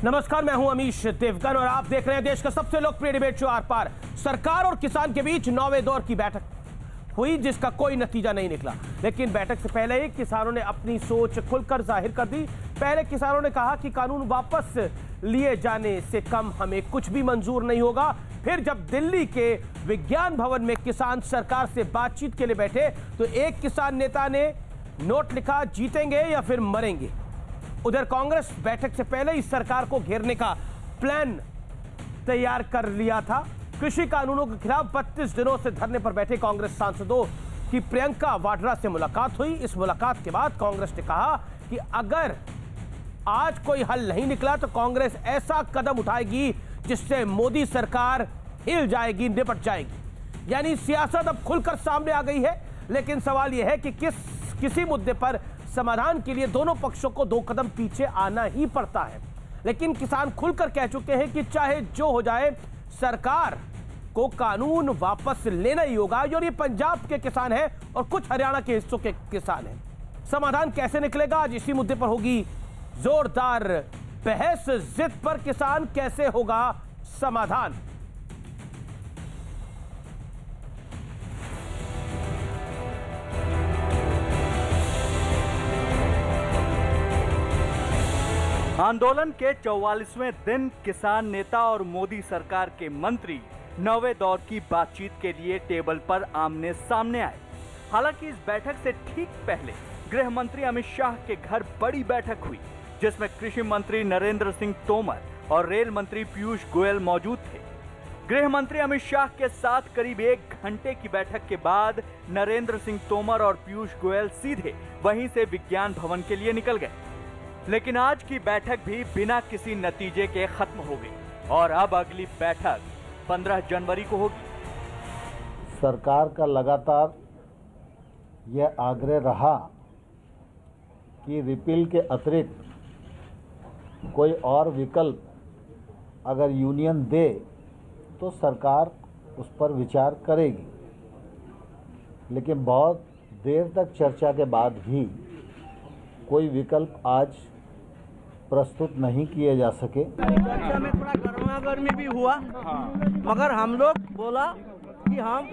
नमस्कार, मैं हूं अमीश देवगन और आप देख रहे हैं देश का सबसे लोकप्रिय डिबेट शो आर पार। सरकार और किसान के बीच 9वें दौर की बैठक हुई जिसका कोई नतीजा नहीं निकला, लेकिन बैठक से पहले ही किसानों ने अपनी सोच खुलकर जाहिर कर दी। पहले किसानों ने कहा कि कानून वापस लिए जाने से कम हमें कुछ भी मंजूर नहीं होगा। फिर जब दिल्ली के विज्ञान भवन में किसान सरकार से बातचीत के लिए बैठे तो एक किसान नेता ने नोट लिखा, जीतेंगे या फिर मरेंगे। उधर कांग्रेस बैठक से पहले ही सरकार को घेरने का प्लान तैयार कर लिया था। कृषि कानूनों के खिलाफ 32 दिनों से धरने पर बैठे कांग्रेस सांसदों की प्रियंका वाड्रा से मुलाकात हुई। इस मुलाकात के बाद कांग्रेस ने कहा कि अगर आज कोई हल नहीं निकला तो कांग्रेस ऐसा कदम उठाएगी जिससे मोदी सरकार हिल जाएगी, निपट जाएगी। यानी सियासत अब खुलकर सामने आ गई है, लेकिन सवाल यह है कि किसी मुद्दे पर समाधान के लिए दोनों पक्षों को 2 कदम पीछे आना ही पड़ता है। लेकिन किसान खुलकर कह चुके हैं कि चाहे जो हो जाए सरकार को कानून वापस लेना ही होगा। और ये पंजाब के किसान हैं और कुछ हरियाणा के हिस्सों के किसान हैं। समाधान कैसे निकलेगा, आज इसी मुद्दे पर होगी जोरदार बहस। जिद पर किसान, कैसे होगा समाधान। आंदोलन के 44वें दिन किसान नेता और मोदी सरकार के मंत्री 9वें दौर की बातचीत के लिए टेबल पर आमने सामने आए। हालांकि इस बैठक से ठीक पहले गृह मंत्री अमित शाह के घर बड़ी बैठक हुई जिसमें कृषि मंत्री नरेंद्र सिंह तोमर और रेल मंत्री पीयूष गोयल मौजूद थे। गृह मंत्री अमित शाह के साथ करीब 1 घंटे की बैठक के बाद नरेंद्र सिंह तोमर और पीयूष गोयल सीधे वहीं से विज्ञान भवन के लिए निकल गए। लेकिन आज की बैठक भी बिना किसी नतीजे के खत्म हो गई और अब अगली बैठक 15 जनवरी को होगी। सरकार का लगातार यह आग्रह रहा कि रिपील के अतिरिक्त कोई और विकल्प अगर यूनियन दे तो सरकार उस पर विचार करेगी, लेकिन बहुत देर तक चर्चा के बाद भी कोई विकल्प आज प्रस्तुत नहीं किए जा सके। चर्चा में थोड़ा गर्मा गर्मी भी हुआ, मगर हम लोग बोला कि हम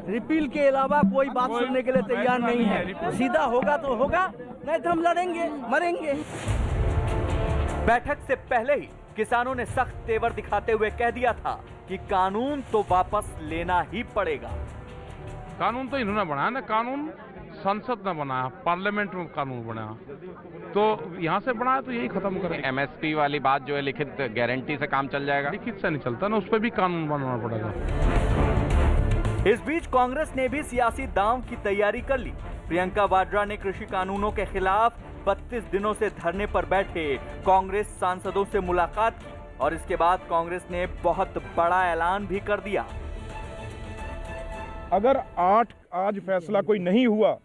रिपील के अलावा कोई बात सुनने के लिए तैयार नहीं है। सीधा होगा तो होगा, नहीं तो हम लड़ेंगे, मरेंगे। बैठक से पहले ही किसानों ने सख्त तेवर दिखाते हुए कह दिया था कि कानून तो वापस लेना ही पड़ेगा। कानून तो इन्होंने बनाया ना, कानून संसद ने बनाया, पार्लियामेंट में कानून बनाया, तो यहाँ से बनाया तो यही खत्म करें। एमएसपी वाली बात जो है लिखित गारंटी से काम चल जाएगा, लिखित से नहीं चलता ना, उस पर भी कानून बनाना पड़ेगा। इस बीच कांग्रेस ने भी सियासी दांव की तैयारी कर ली। प्रियंका वाड्रा ने कृषि कानूनों के खिलाफ 32 दिनों से धरने पर बैठे कांग्रेस सांसदों से मुलाकात की और इसके बाद कांग्रेस ने बहुत बड़ा ऐलान भी कर दिया। अगर आज फैसला कोई नहीं हुआ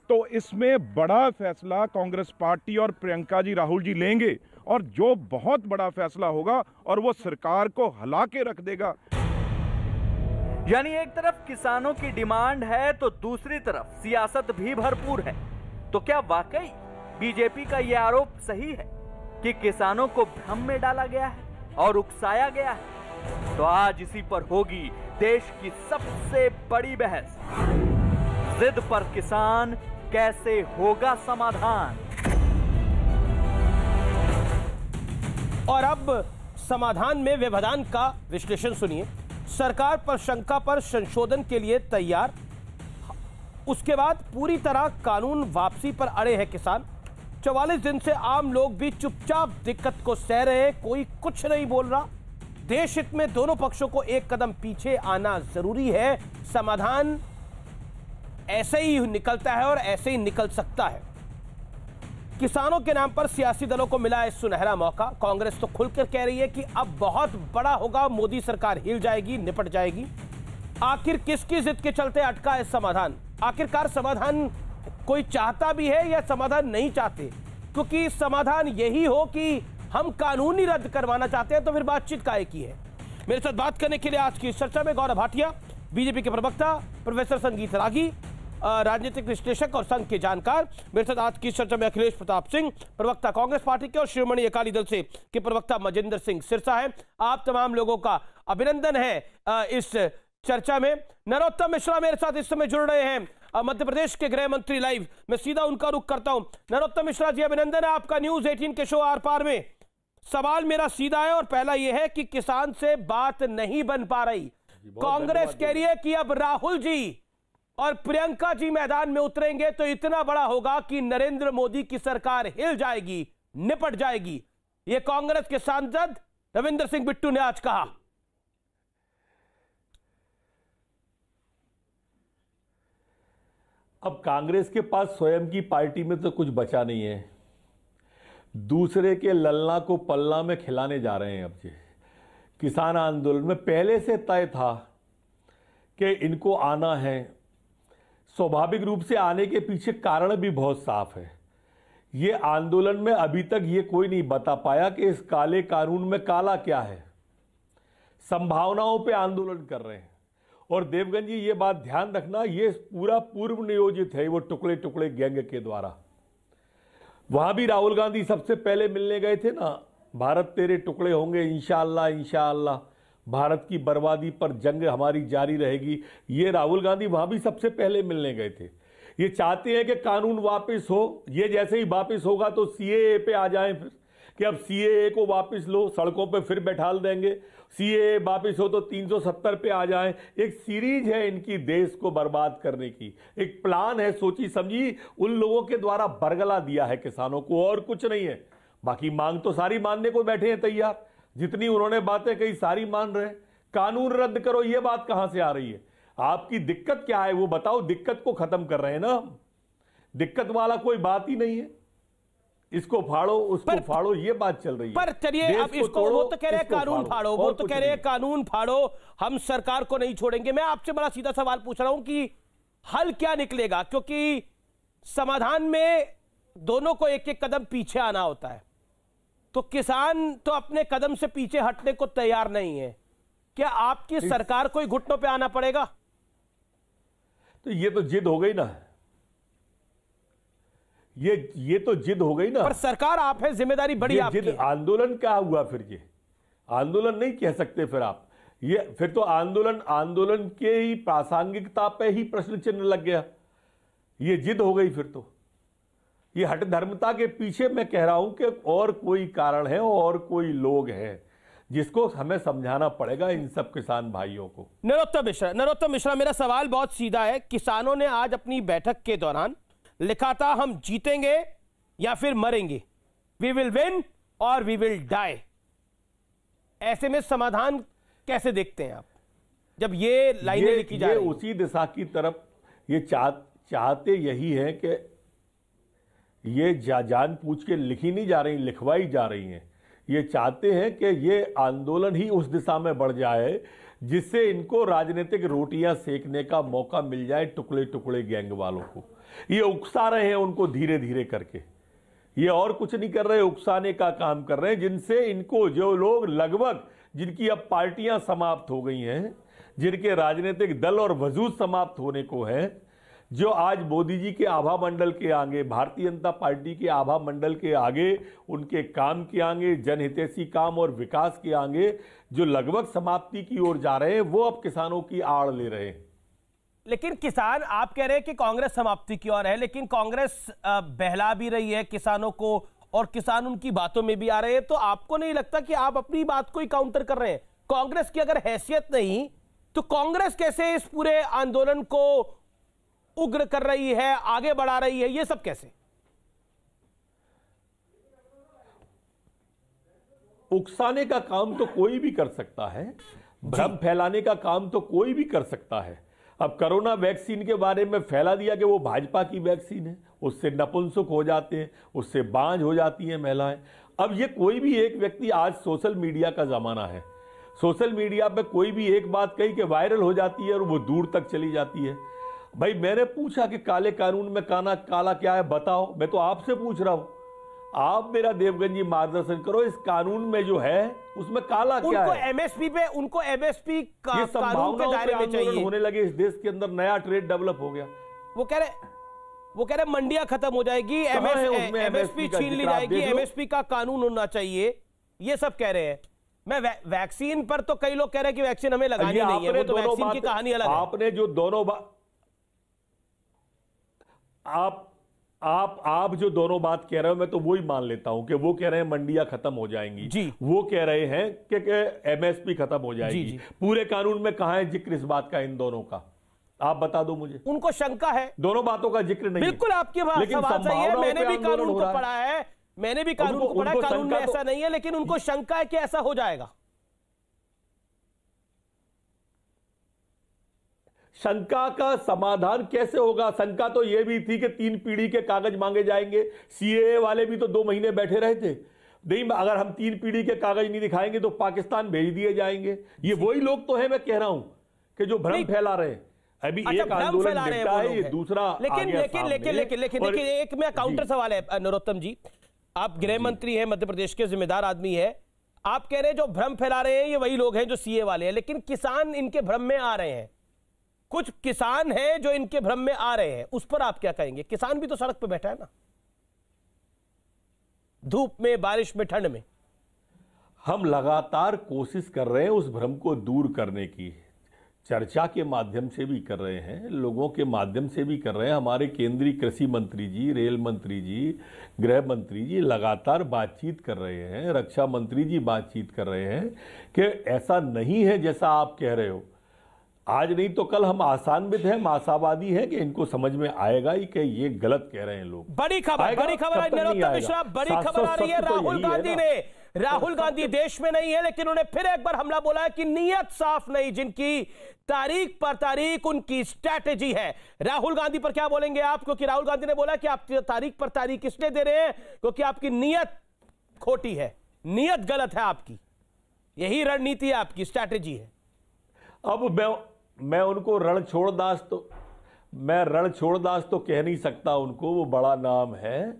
तो इसमें बड़ा फैसला कांग्रेस पार्टी और प्रियंका जी राहुल जी लेंगे और जो बहुत बड़ा फैसला होगा और वो सरकार को हिला के रख देगा। यानी एक तरफ किसानों की डिमांड है तो दूसरी तरफ सियासत भी भरपूर है। तो क्या वाकई बीजेपी का यह आरोप सही है कि किसानों को भ्रम में डाला गया है और उकसाया गया है? तो आज इसी पर होगी देश की सबसे बड़ी बहस। जिद पर किसान, कैसे होगा समाधान। और अब समाधान में व्यवधान का विश्लेषण सुनिए। सरकार पर शंका पर संशोधन के लिए तैयार, उसके बाद पूरी तरह कानून वापसी पर अड़े हैं किसान। 44 दिन से आम लोग भी चुपचाप दिक्कत को सह रहे हैं, कोई कुछ नहीं बोल रहा। देश हित में दोनों पक्षों को 1 कदम पीछे आना जरूरी है। समाधान ऐसे ही निकलता है और ऐसे ही निकल सकता है। किसानों के नाम पर सियासी दलों को मिला है सुनहरा मौका। कांग्रेस तो खुलकर कह रही है कि अब बहुत बड़ा होगा, मोदी सरकार हिल जाएगी, निपट जाएगी। आखिर किसकी जिद के चलते अटका है समाधान? आखिरकार समाधान कोई चाहता भी है या समाधान नहीं चाहते? क्योंकि समाधान यही हो कि हम कानूनी रद्द करवाना चाहते हैं तो फिर बातचीत काहे की है। मेरे साथ बात करने के लिए आज की चर्चा में गौरव भाटिया, बीजेपी के प्रवक्ता प्रोफेसर संगीत रागी, राजनीतिक विश्लेषक और संघ के जानकार। मेरे साथ आज की चर्चा में अखिलेश प्रताप सिंह, प्रवक्ता कांग्रेस पार्टी के, और शिरोमणि अकाली दल से के प्रवक्ता मजिंदर सिंह सिरसा है। आप तमाम लोगों का अभिनंदन है इस चर्चा में। नरोत्तम मिश्रा मेरे साथ इस समय जुड़ रहे हैं, मध्य प्रदेश के गृह मंत्री लाइव। मैं सीधा उनका रुख करता हूं। नरोत्तम मिश्रा जी, अभिनंदन है आपका न्यूज 18 के शो आर पार में। सवाल मेरा सीधा है और पहला यह है कि किसान से बात नहीं बन पा रही। कांग्रेस कह रही है कि अब राहुल जी और प्रियंका जी मैदान में उतरेंगे तो इतना बड़ा होगा कि नरेंद्र मोदी की सरकार हिल जाएगी, निपट जाएगी। यह कांग्रेस के सांसद रविंद्र सिंह बिट्टू ने आज कहा। अब कांग्रेस के पास स्वयं की पार्टी में तो कुछ बचा नहीं है, दूसरे के ललना को पलना में खिलाने जा रहे हैं। अब ये किसान आंदोलन में पहले से तय था कि इनको आना है। स्वाभाविक रूप से आने के पीछे कारण भी बहुत साफ है। ये आंदोलन में अभी तक ये कोई नहीं बता पाया कि इस काले कानून में काला क्या है। संभावनाओं पे आंदोलन कर रहे हैं। और देवगन जी, ये बात ध्यान रखना, ये पूरा पूर्व नियोजित है, वो टुकड़े टुकड़े गैंग के द्वारा। वहां भी राहुल गांधी सबसे पहले मिलने गए थे ना, भारत तेरे टुकड़े होंगे इंशाअल्लाह इंशाअल्लाह, भारत की बर्बादी पर जंग हमारी जारी रहेगी। ये राहुल गांधी वहां भी सबसे पहले मिलने गए थे। ये चाहते हैं कि कानून वापस हो। ये जैसे ही वापस होगा तो सीएए पे आ जाएं फिर कि अब सीएए को वापस लो, सड़कों पे फिर बैठाल देंगे। सीएए वापस हो तो 370 पे आ जाएं। एक सीरीज है इनकी देश को बर्बाद करने की, एक प्लान है सोची समझी उन लोगों के द्वारा बरगला दिया है किसानों को, और कुछ नहीं है। बाकी मांग तो सारी मानने को बैठे हैं तैयार, जितनी उन्होंने बातें कही सारी मान रहे हैं। कानून रद्द करो, ये बात कहां से आ रही है? आपकी दिक्कत क्या है वो बताओ। दिक्कत को खत्म कर रहे हैं ना, दिक्कत वाला कोई बात ही नहीं है। इसको फाड़ो उसको फाड़ो, ये बात चल रही है। पर चलिए अब इसको, वो तो कह रहे हैं कानून फाड़ो, वो तो कह रहे हैं कानून फाड़ो, हम सरकार को नहीं छोड़ेंगे। मैं आपसे बड़ा सीधा सवाल पूछ रहा हूं कि हल क्या निकलेगा, क्योंकि समाधान में दोनों को एक एक कदम पीछे आना होता है। तो किसान तो अपने कदम से पीछे हटने को तैयार नहीं है। क्या आपकी सरकार को ही घुटनों पे आना पड़ेगा? तो ये तो जिद हो गई ना, ये तो जिद हो गई ना। पर सरकार आप है, जिम्मेदारी बड़ी आपकी है। आंदोलन क्या हुआ फिर? ये आंदोलन नहीं कह सकते फिर आप। ये फिर तो आंदोलन के ही प्रासंगिकता पे ही प्रश्न चिन्ह लग गया। ये जिद हो गई फिर तो। ये हठ धर्मता के पीछे मैं कह रहा हूं कि और कोई कारण है और कोई लोग हैं जिसको हमें समझाना पड़ेगा इन सब किसान भाइयों को। नरोत्तम मिश्रा, मेरा सवाल बहुत सीधा है। किसानों ने आज अपनी बैठक के दौरान लिखा था हम जीतेंगे या फिर मरेंगे, वी विल विन और वी विल डाई। ऐसे में समाधान कैसे देखते हैं आप, जब ये लाइनें लिखी जा रही हैं? उसी दिशा की तरफ ये चाहते यही है कि ये जान पूछ के लिखी नहीं जा रही, लिखवाई जा रही हैं। ये चाहते हैं कि ये आंदोलन ही उस दिशा में बढ़ जाए जिससे इनको राजनीतिक रोटियां सेकने का मौका मिल जाए टुकड़े टुकड़े गैंग वालों को। ये उकसा रहे हैं उनको धीरे धीरे करके, ये और कुछ नहीं कर रहे, उकसाने का काम कर रहे हैं, जिनसे इनको जो लोग लगभग जिनकी अब पार्टियां समाप्त हो गई हैं, जिनके राजनीतिक दल और वजूद समाप्त होने को है, जो आज मोदी जी के आभा मंडल के आगे, भारतीय जनता पार्टी के आभा मंडल के आगे, उनके काम के आगे, जनहितैषी काम और विकास के आगे जो लगभग समाप्ति की ओर जा रहे हैं, वो अब किसानों की आड़ ले रहे हैं। लेकिन किसान, आप कह रहे हैं कि कांग्रेस समाप्ति की ओर है, लेकिन कांग्रेस बहला भी रही है किसानों को और किसान उनकी बातों में भी आ रहे हैं। तो आपको नहीं लगता कि आप अपनी बात को ही काउंटर कर रहे हैं? कांग्रेस की अगर हैसियत नहीं तो कांग्रेस कैसे इस पूरे आंदोलन को उग्र कर रही है, आगे बढ़ा रही है, ये सब कैसे? उकसाने का काम तो कोई भी कर सकता है, भ्रम फैलाने का काम तो कोई भी कर सकता है। अब कोरोना वैक्सीन के बारे में फैला दिया कि वो भाजपा की वैक्सीन है, उससे नपुंसक हो जाते हैं, उससे बांझ हो जाती हैं महिलाएं। अब ये कोई भी एक व्यक्ति, आज सोशल मीडिया का जमाना है, सोशल मीडिया पे कोई भी एक बात कही कि वायरल हो जाती है और वो दूर तक चली जाती है। भाई मैंने पूछा कि काले कानून में काला क्या है बताओ, मैं तो आपसे पूछ रहा हूं, आप मेरा देवगन जी मार्गदर्शन करो, इस कानून में जो है उसमें काला क्या है? एमएसपी पे, उनको एमएसपी ये संभावनाओं पे आंदोलन होने लगे इस देश के अंदर, नया ट्रेड डेवलप हो गया। वो कह रहे मंडियां खत्म हो जाएगी, एमएसपी छीन ली जाएगी, एमएसपी का कानून होना चाहिए, ये सब कह रहे हैं। मैं वैक्सीन पर तो कई लोग कह रहे हैं कि वैक्सीन हमें लगानी नहीं है, वो तो वैक्सीन की कहानी अलग है। आपने जो दोनों आप जो दोनों बात कह रहे हो, मैं तो वही मान लेता हूं कि वो कह रहे हैं मंडियां खत्म हो जाएंगी जी, वो कह रहे हैं कि एमएसपी खत्म हो जाएगी जी। पूरे कानून में कहां है जिक्र इस बात का, इन दोनों का आप बता दो मुझे। उनको शंका है, दोनों बातों का जिक्र नहीं। बिल्कुल आपकी बात सवाल सही है, मैंने भी कानून को पढ़ा है, मैंने भी कानून को पढ़ा, कानून में ऐसा नहीं है, लेकिन उनको शंका है कि ऐसा हो जाएगा। शंका का समाधान कैसे होगा? शंका तो यह भी थी कि 3 पीढ़ी के कागज मांगे जाएंगे। सीएए वाले भी तो 2 महीने बैठे रहे थे, नहीं अगर हम 3 पीढ़ी के कागज नहीं दिखाएंगे तो पाकिस्तान भेज दिए जाएंगे। ये वही लोग तो है, मैं कह रहा हूं कि जो भ्रम फैला रहे हैं। अभी एक आंदोलन निपटा है, ये दूसरा लेकिन एक में काउंटर सवाल है नरोत्तम जी, आप गृह मंत्री हैं, मध्य प्रदेश के जिम्मेदार आदमी है, आप कह रहे हैं जो भ्रम फैला रहे हैं ये वही लोग हैं जो सीए वाले हैं, लेकिन किसान इनके भ्रम में आ रहे हैं। कुछ किसान हैं जो इनके भ्रम में आ रहे हैं, उस पर आप क्या कहेंगे? किसान भी तो सड़क पर बैठा है ना, धूप में, बारिश में, ठंड में। हम लगातार कोशिश कर रहे हैं उस भ्रम को दूर करने की, चर्चा के माध्यम से भी कर रहे हैं, लोगों के माध्यम से भी कर रहे हैं। हमारे केंद्रीय कृषि मंत्री जी, रेल मंत्री जी, गृह मंत्री जी लगातार बातचीत कर रहे हैं, रक्षा मंत्री जी बातचीत कर रहे हैं कि ऐसा नहीं है जैसा आप कह रहे हो। आज नहीं तो कल हम आशान्वित हैं, हम आशावादी हैं कि इनको समझ में आएगा ही कि ये गलत कह रहे हैं लोग। बड़ी खबर नरोत्तम मिश्रा, बड़ी खबर आ रही है। राहुल गांधी देश में नहीं है, लेकिन उन्हें फिर एक बार हमला बोला है कि नीयत साफ नहीं, जिनकी तारीख पर तारीख उनकी स्ट्रैटेजी है। राहुल गांधी पर क्या बोलेंगे आप? क्योंकि राहुल गांधी ने बोला कि आप तारीख पर तारीख इसलिए दे रहे हैं क्योंकि आपकी नीयत खोटी है, नीयत गलत है आपकी, यही रणनीति है आपकी, स्ट्रैटेजी है। अब मैं उनको रणछोड़दास तो कह नहीं सकता उनको, वो बड़ा नाम है,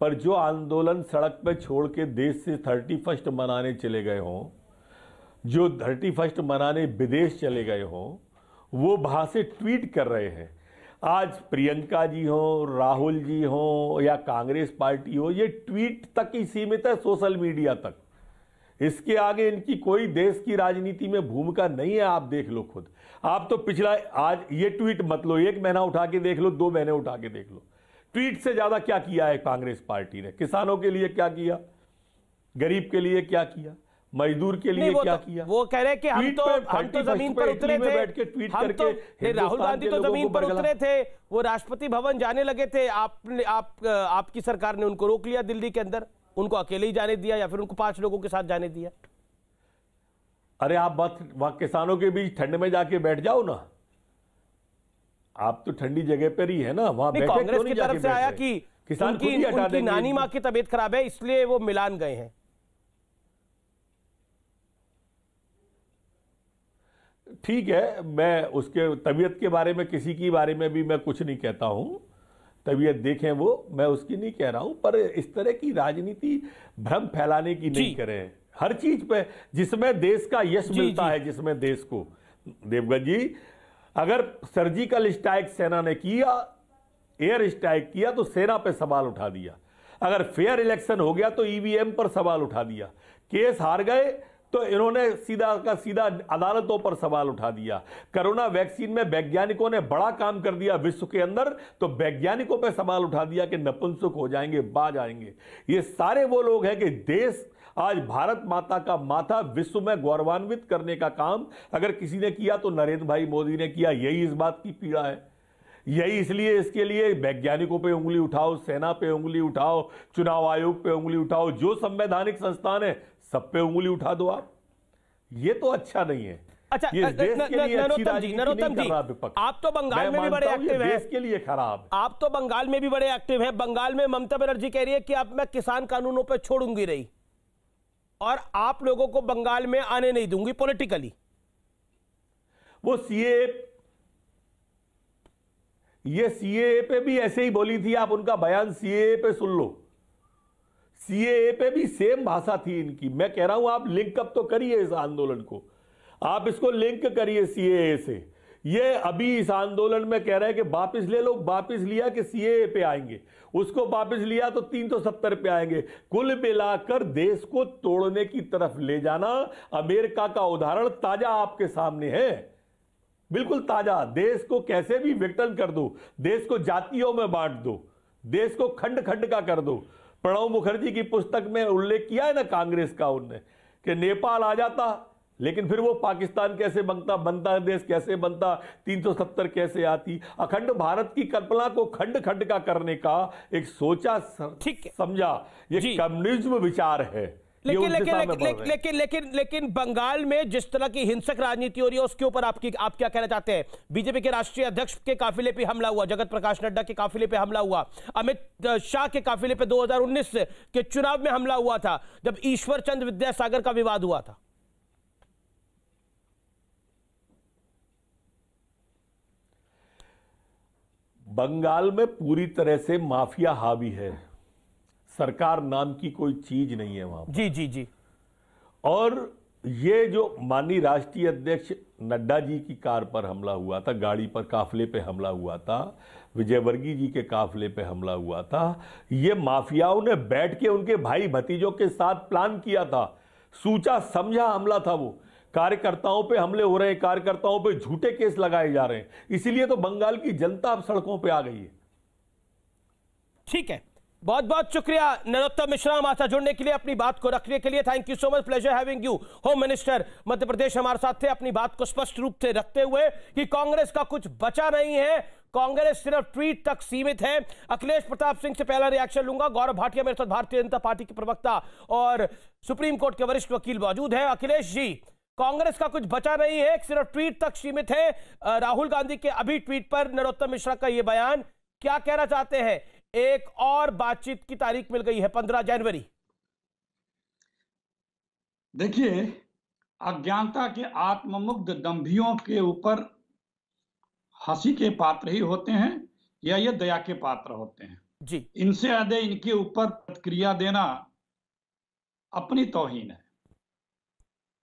पर जो आंदोलन सड़क पे छोड़ के देश से 31 मनाने चले गए हों, जो 31 मनाने विदेश चले गए हों, वो वहां से ट्वीट कर रहे हैं। आज प्रियंका जी हो, राहुल जी हो या कांग्रेस पार्टी हो, ये ट्वीट तक ही सीमित है, सोशल मीडिया तक। इसके आगे इनकी कोई देश की राजनीति में भूमिका नहीं है। आप देख लो खुद, आप तो पिछला, आज ये ट्वीट मत लो, 1 महीना उठा के देख लो, 2 महीने उठा के देख लो, ट्वीट से ज्यादा क्या किया है कांग्रेस पार्टी ने? किसानों के लिए क्या किया, गरीब के लिए क्या किया, मजदूर के लिए क्या किया? वो कह रहे हैं कि हम तो जमीन पर उतरे थे, बैठ के ट्वीट करके राहुल गांधी तो जमीन पर उतरे थे, वो राष्ट्रपति भवन जाने लगे थे, आपकी सरकार ने उनको रोक लिया दिल्ली के अंदर, उनको अकेले ही जाने दिया या फिर उनको 5 लोगों के साथ जाने दिया। अरे आप वहां किसानों के बीच ठंड में जाके बैठ जाओ ना, आप तो ठंडी जगह पर ही है ना, वहां बैठे। कांग्रेस की तरफ से आया कि किसान उनकी नानी मां की तबीयत खराब है इसलिए वो मिलान गए हैं। ठीक है, मैं उसके तबीयत के बारे में, किसी की बारे में भी मैं कुछ नहीं कहता हूं, तबीयत देखें वो, मैं उसकी नहीं कह रहा हूं, पर इस तरह की राजनीति भ्रम फैलाने की नहीं करें हर चीज पे, जिसमें देश का यश मिलता है, जिसमें देश को। देवगन जी, अगर सर्जिकल स्ट्राइक सेना ने किया, एयर स्ट्राइक किया तो सेना पे सवाल उठा दिया, अगर फेयर इलेक्शन हो गया तो ईवीएम पर सवाल उठा दिया, केस हार गए तो इन्होंने सीधा का सीधा अदालतों पर सवाल उठा दिया। कोरोना वैक्सीन में वैज्ञानिकों ने बड़ा काम कर दिया विश्व के अंदर, तो वैज्ञानिकों पर सवाल उठा दिया कि नपुंसक हो जाएंगे, बाज आएंगे। ये सारे वो लोग हैं कि देश, आज भारत माता का माथा विश्व में गौरवान्वित करने का काम अगर किसी ने किया तो नरेंद्र भाई मोदी ने किया। यही इस बात की पीड़ा है, यही इसलिए इसके लिए वैज्ञानिकों पे उंगली उठाओ, सेना पे उंगली उठाओ, चुनाव आयोग पे उंगली उठाओ, जो संवैधानिक संस्थान है सब पे उंगली उठा दो आप। ये तो अच्छा नहीं है। अच्छा, नरोत्तम जी, आप तो बंगाल में भी बड़े एक्टिव हैं, देश के लिए खराब। आप तो बंगाल में भी बड़े एक्टिव हैं। बंगाल में ममता बनर्जी कह रही है कि अब मैं किसान कानूनों पर छोड़ूंगी रही और आप लोगों को बंगाल में आने नहीं दूंगी पॉलिटिकली। वो सीएए पे भी ऐसे ही बोली थी, आप उनका बयान सीएए पे सुन लो, सीएए पे भी सेम भाषा थी इनकी। मैं कह रहा हूं आप लिंक अप तो करिए इस आंदोलन को, आप इसको लिंक करिए सीएए से ये अभी इस आंदोलन में कह रहे हैं कि वापस ले लो, वापस लिया कि सीएए पे आएंगे, उसको वापस लिया तो 370 पे आएंगे। कुल मिलाकर देश को तोड़ने की तरफ ले जाना। अमेरिका का उदाहरण ताजा आपके सामने है, बिल्कुल ताजा। देश को कैसे भी विघटन कर दो, देश को जातियों में बांट दो, देश को खंड खंड का कर दो। प्रणब मुखर्जी की पुस्तक में उल्लेख किया है ना कांग्रेस का उनने, कि नेपाल आ जाता लेकिन फिर वो पाकिस्तान कैसे बनता देश कैसे बनता, 370 कैसे आती। अखंड भारत की कल्पना को खंड खंड का करने का एक सोचा समझा ये कम्युनिज्म विचार है। लेकिन बंगाल में जिस तरह की हिंसक राजनीति हो रही है उसके ऊपर आप क्या कहना चाहते हैं? बीजेपी के राष्ट्रीय अध्यक्ष के काफिले पे हमला हुआ, जगत प्रकाश नड्डा के काफिले पे हमला हुआ, अमित शाह के काफिले पे 2019 के चुनाव में हमला हुआ था जब ईश्वर चंद्र विद्यासागर का विवाद हुआ था। बंगाल में पूरी तरह से माफिया हावी है, सरकार नाम की कोई चीज नहीं है वहां। जी जी जी। और ये जो माननीय राष्ट्रीय अध्यक्ष नड्डा जी की कार पर हमला हुआ था, गाड़ी पर काफिले पे हमला हुआ था, विजयवर्गीय जी के काफिले पे हमला हुआ था, ये माफियाओं ने बैठ के उनके भाई भतीजों के साथ प्लान किया था, सोचा समझा हमला था वो। कार्यकर्ताओं पे हमले हो रहे हैं, कार्यकर्ताओं पे झूठे केस लगाए जा रहे हैं, इसीलिए तो बंगाल की जनता अब सड़कों पे आ गई है। ठीक है, बहुत बहुत शुक्रिया नरोत्तम मिश्रा हमारे साथ जुड़ने के लिए, अपनी बात को रखने के लिए। Thank you so much, pleasure having you. Home minister Madhya Pradesh हमारे साथ थे, अपनी बात को स्पष्ट रूप से रखते हुए कि कांग्रेस का कुछ बचा नहीं है, कांग्रेस सिर्फ ट्वीट तक सीमित है। अखिलेश प्रताप सिंह से पहला रिएक्शन लूंगा। गौरव भाटिया मेरे साथ भारतीय जनता पार्टी के प्रवक्ता और सुप्रीम कोर्ट के वरिष्ठ वकील मौजूद है। अखिलेश जी, कांग्रेस का कुछ बचा नहीं है, सिर्फ ट्वीट तक सीमित है। राहुल गांधी के अभी ट्वीट पर नरोत्तम मिश्रा का यह बयान, क्या कहना चाहते हैं? एक और बातचीत की तारीख मिल गई है 15 जनवरी। देखिए, अज्ञानता के आत्ममुग्ध दंभियों के ऊपर हंसी के पात्र ही होते हैं या ये दया के पात्र होते हैं जी। इनसे ज्यादा इनके ऊपर प्रतिक्रिया देना अपनी तौहीन है।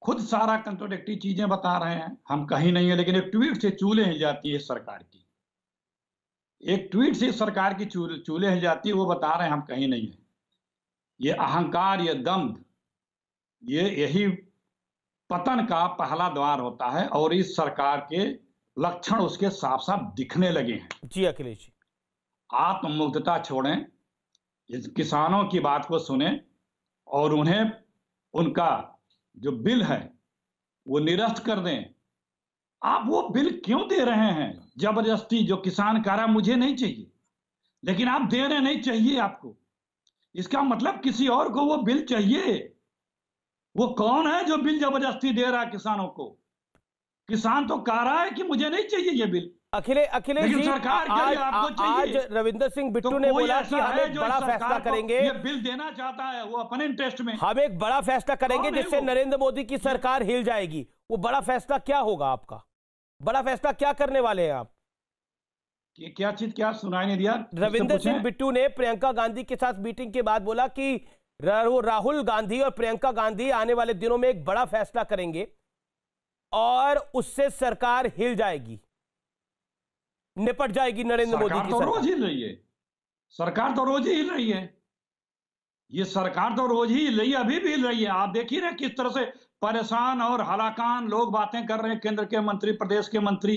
खुद सारा कंट्रोडिक्टरी चीजें बता रहे हैं, हम कहीं नहीं है, लेकिन एक ट्वीट से चूल्हे हिल जाती है सरकार की, एक ट्वीट से सरकार की चूल्हे हिल जाती है, वो बता रहे हैं हम कहीं नहीं है। ये अहंकार, ये दम्भ, यही पतन का पहला द्वार होता है और इस सरकार के लक्षण उसके साफ साफ दिखने लगे हैं। जी अखिलेश जी, आत्ममुग्धता छोड़ें, इस किसानों की बात को सुने और उन्हें उनका जो बिल है वो निरस्त कर दें। आप वो बिल क्यों दे रहे हैं जबरदस्ती? जो किसान कह रहा मुझे नहीं चाहिए, लेकिन आप दे रहे नहीं चाहिए आपको, इसका मतलब किसी और को वो बिल चाहिए। वो कौन है जो बिल जबरदस्ती दे रहा है किसानों को? किसान तो कह रहा है कि मुझे नहीं चाहिए ये बिल। अखिलेश जी, आज रविंदर सिंह बिट्टू ने बोला कि हम एक बड़ा फैसला करेंगे, ये बिल देना चाहता है वो अपने इंटरेस्ट में, हम एक बड़ा फैसला करेंगे जिससे नरेंद्र मोदी की सरकार हिल जाएगी। वो बड़ा फैसला क्या होगा आपका? बड़ा फैसला क्या करने वाले हैं आप? क्या चीज, क्या सुनाई नहीं दिया? रविंदर सिंह बिट्टू ने प्रियंका गांधी के साथ मीटिंग के बाद बोला कि राहुल गांधी और प्रियंका गांधी आने वाले दिनों में एक बड़ा फैसला करेंगे और उससे सरकार हिल जाएगी, निपट जाएगी नरेंद्र मोदी की सरकार। रोज हिल रही है सरकार, तो रोज ही हिल रही है। ये सरकार तो रोज ही हिल रही है, अभी भी हिल रही है। आप देखिए ना किस तरह से परेशान और हलाकान लोग बातें कर रहे हैं, केंद्र के मंत्री, प्रदेश के मंत्री।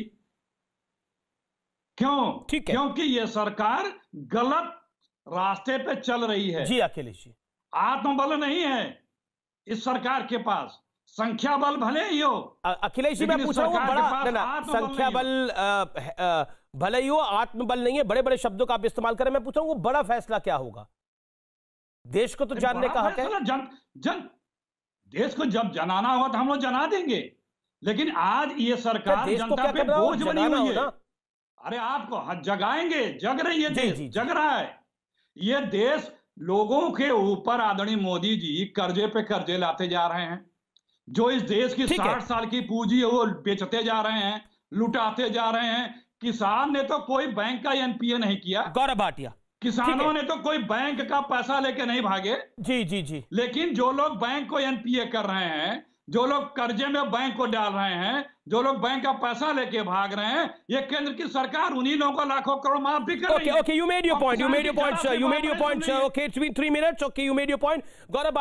क्यों? क्योंकि ये सरकार गलत रास्ते पे चल रही है। जी अखिलेश जी, आत्मबल नहीं है इस सरकार के पास, संख्या बल भले ही हो। अखिलेश जी, मैं पूछ रहा हूं, बड़ा संख्या बल भले ही हो, आत्मबल नहीं है, बड़े बड़े शब्दों का आप इस्तेमाल करें। मैं पूछ रहा हूं, वो बड़ा फैसला क्या होगा? देश को तो जानने का हक है। देश को जब जनाना होगा तो हम लोग जना देंगे, लेकिन आज ये सरकार जनता पे बोझ बनी हुई है। अरे आपको जगाएंगे, जग रही है देश, जग रहा है ये देश। लोगों के ऊपर आदरणीय मोदी जी कर्जे पे कर्जे लाते जा रहे हैं, जो इस देश की 60 साल की पूंजी है वो बेचते जा रहे हैं, लुटाते जा रहे हैं। किसान ने तो कोई बैंक का एनपीए नहीं किया, गौरव भाटिया, किसानों ने तो कोई बैंक का पैसा लेके नहीं भागे। जी जी जी। लेकिन जो लोग बैंक को एनपीए कर रहे हैं, जो लोग कर्जे में बैंक को डाल रहे हैं, जो लोग बैंक का पैसा लेके भाग रहे हैं, ये केंद्र की सरकार उन्हीं लोगों को लाखों करोड़ माफ भी कर रही है। Okay, you made your point. You made your point, sir. You made your point, sir. Okay, it's been 3 minutes. Okay, you made your point. Gaurav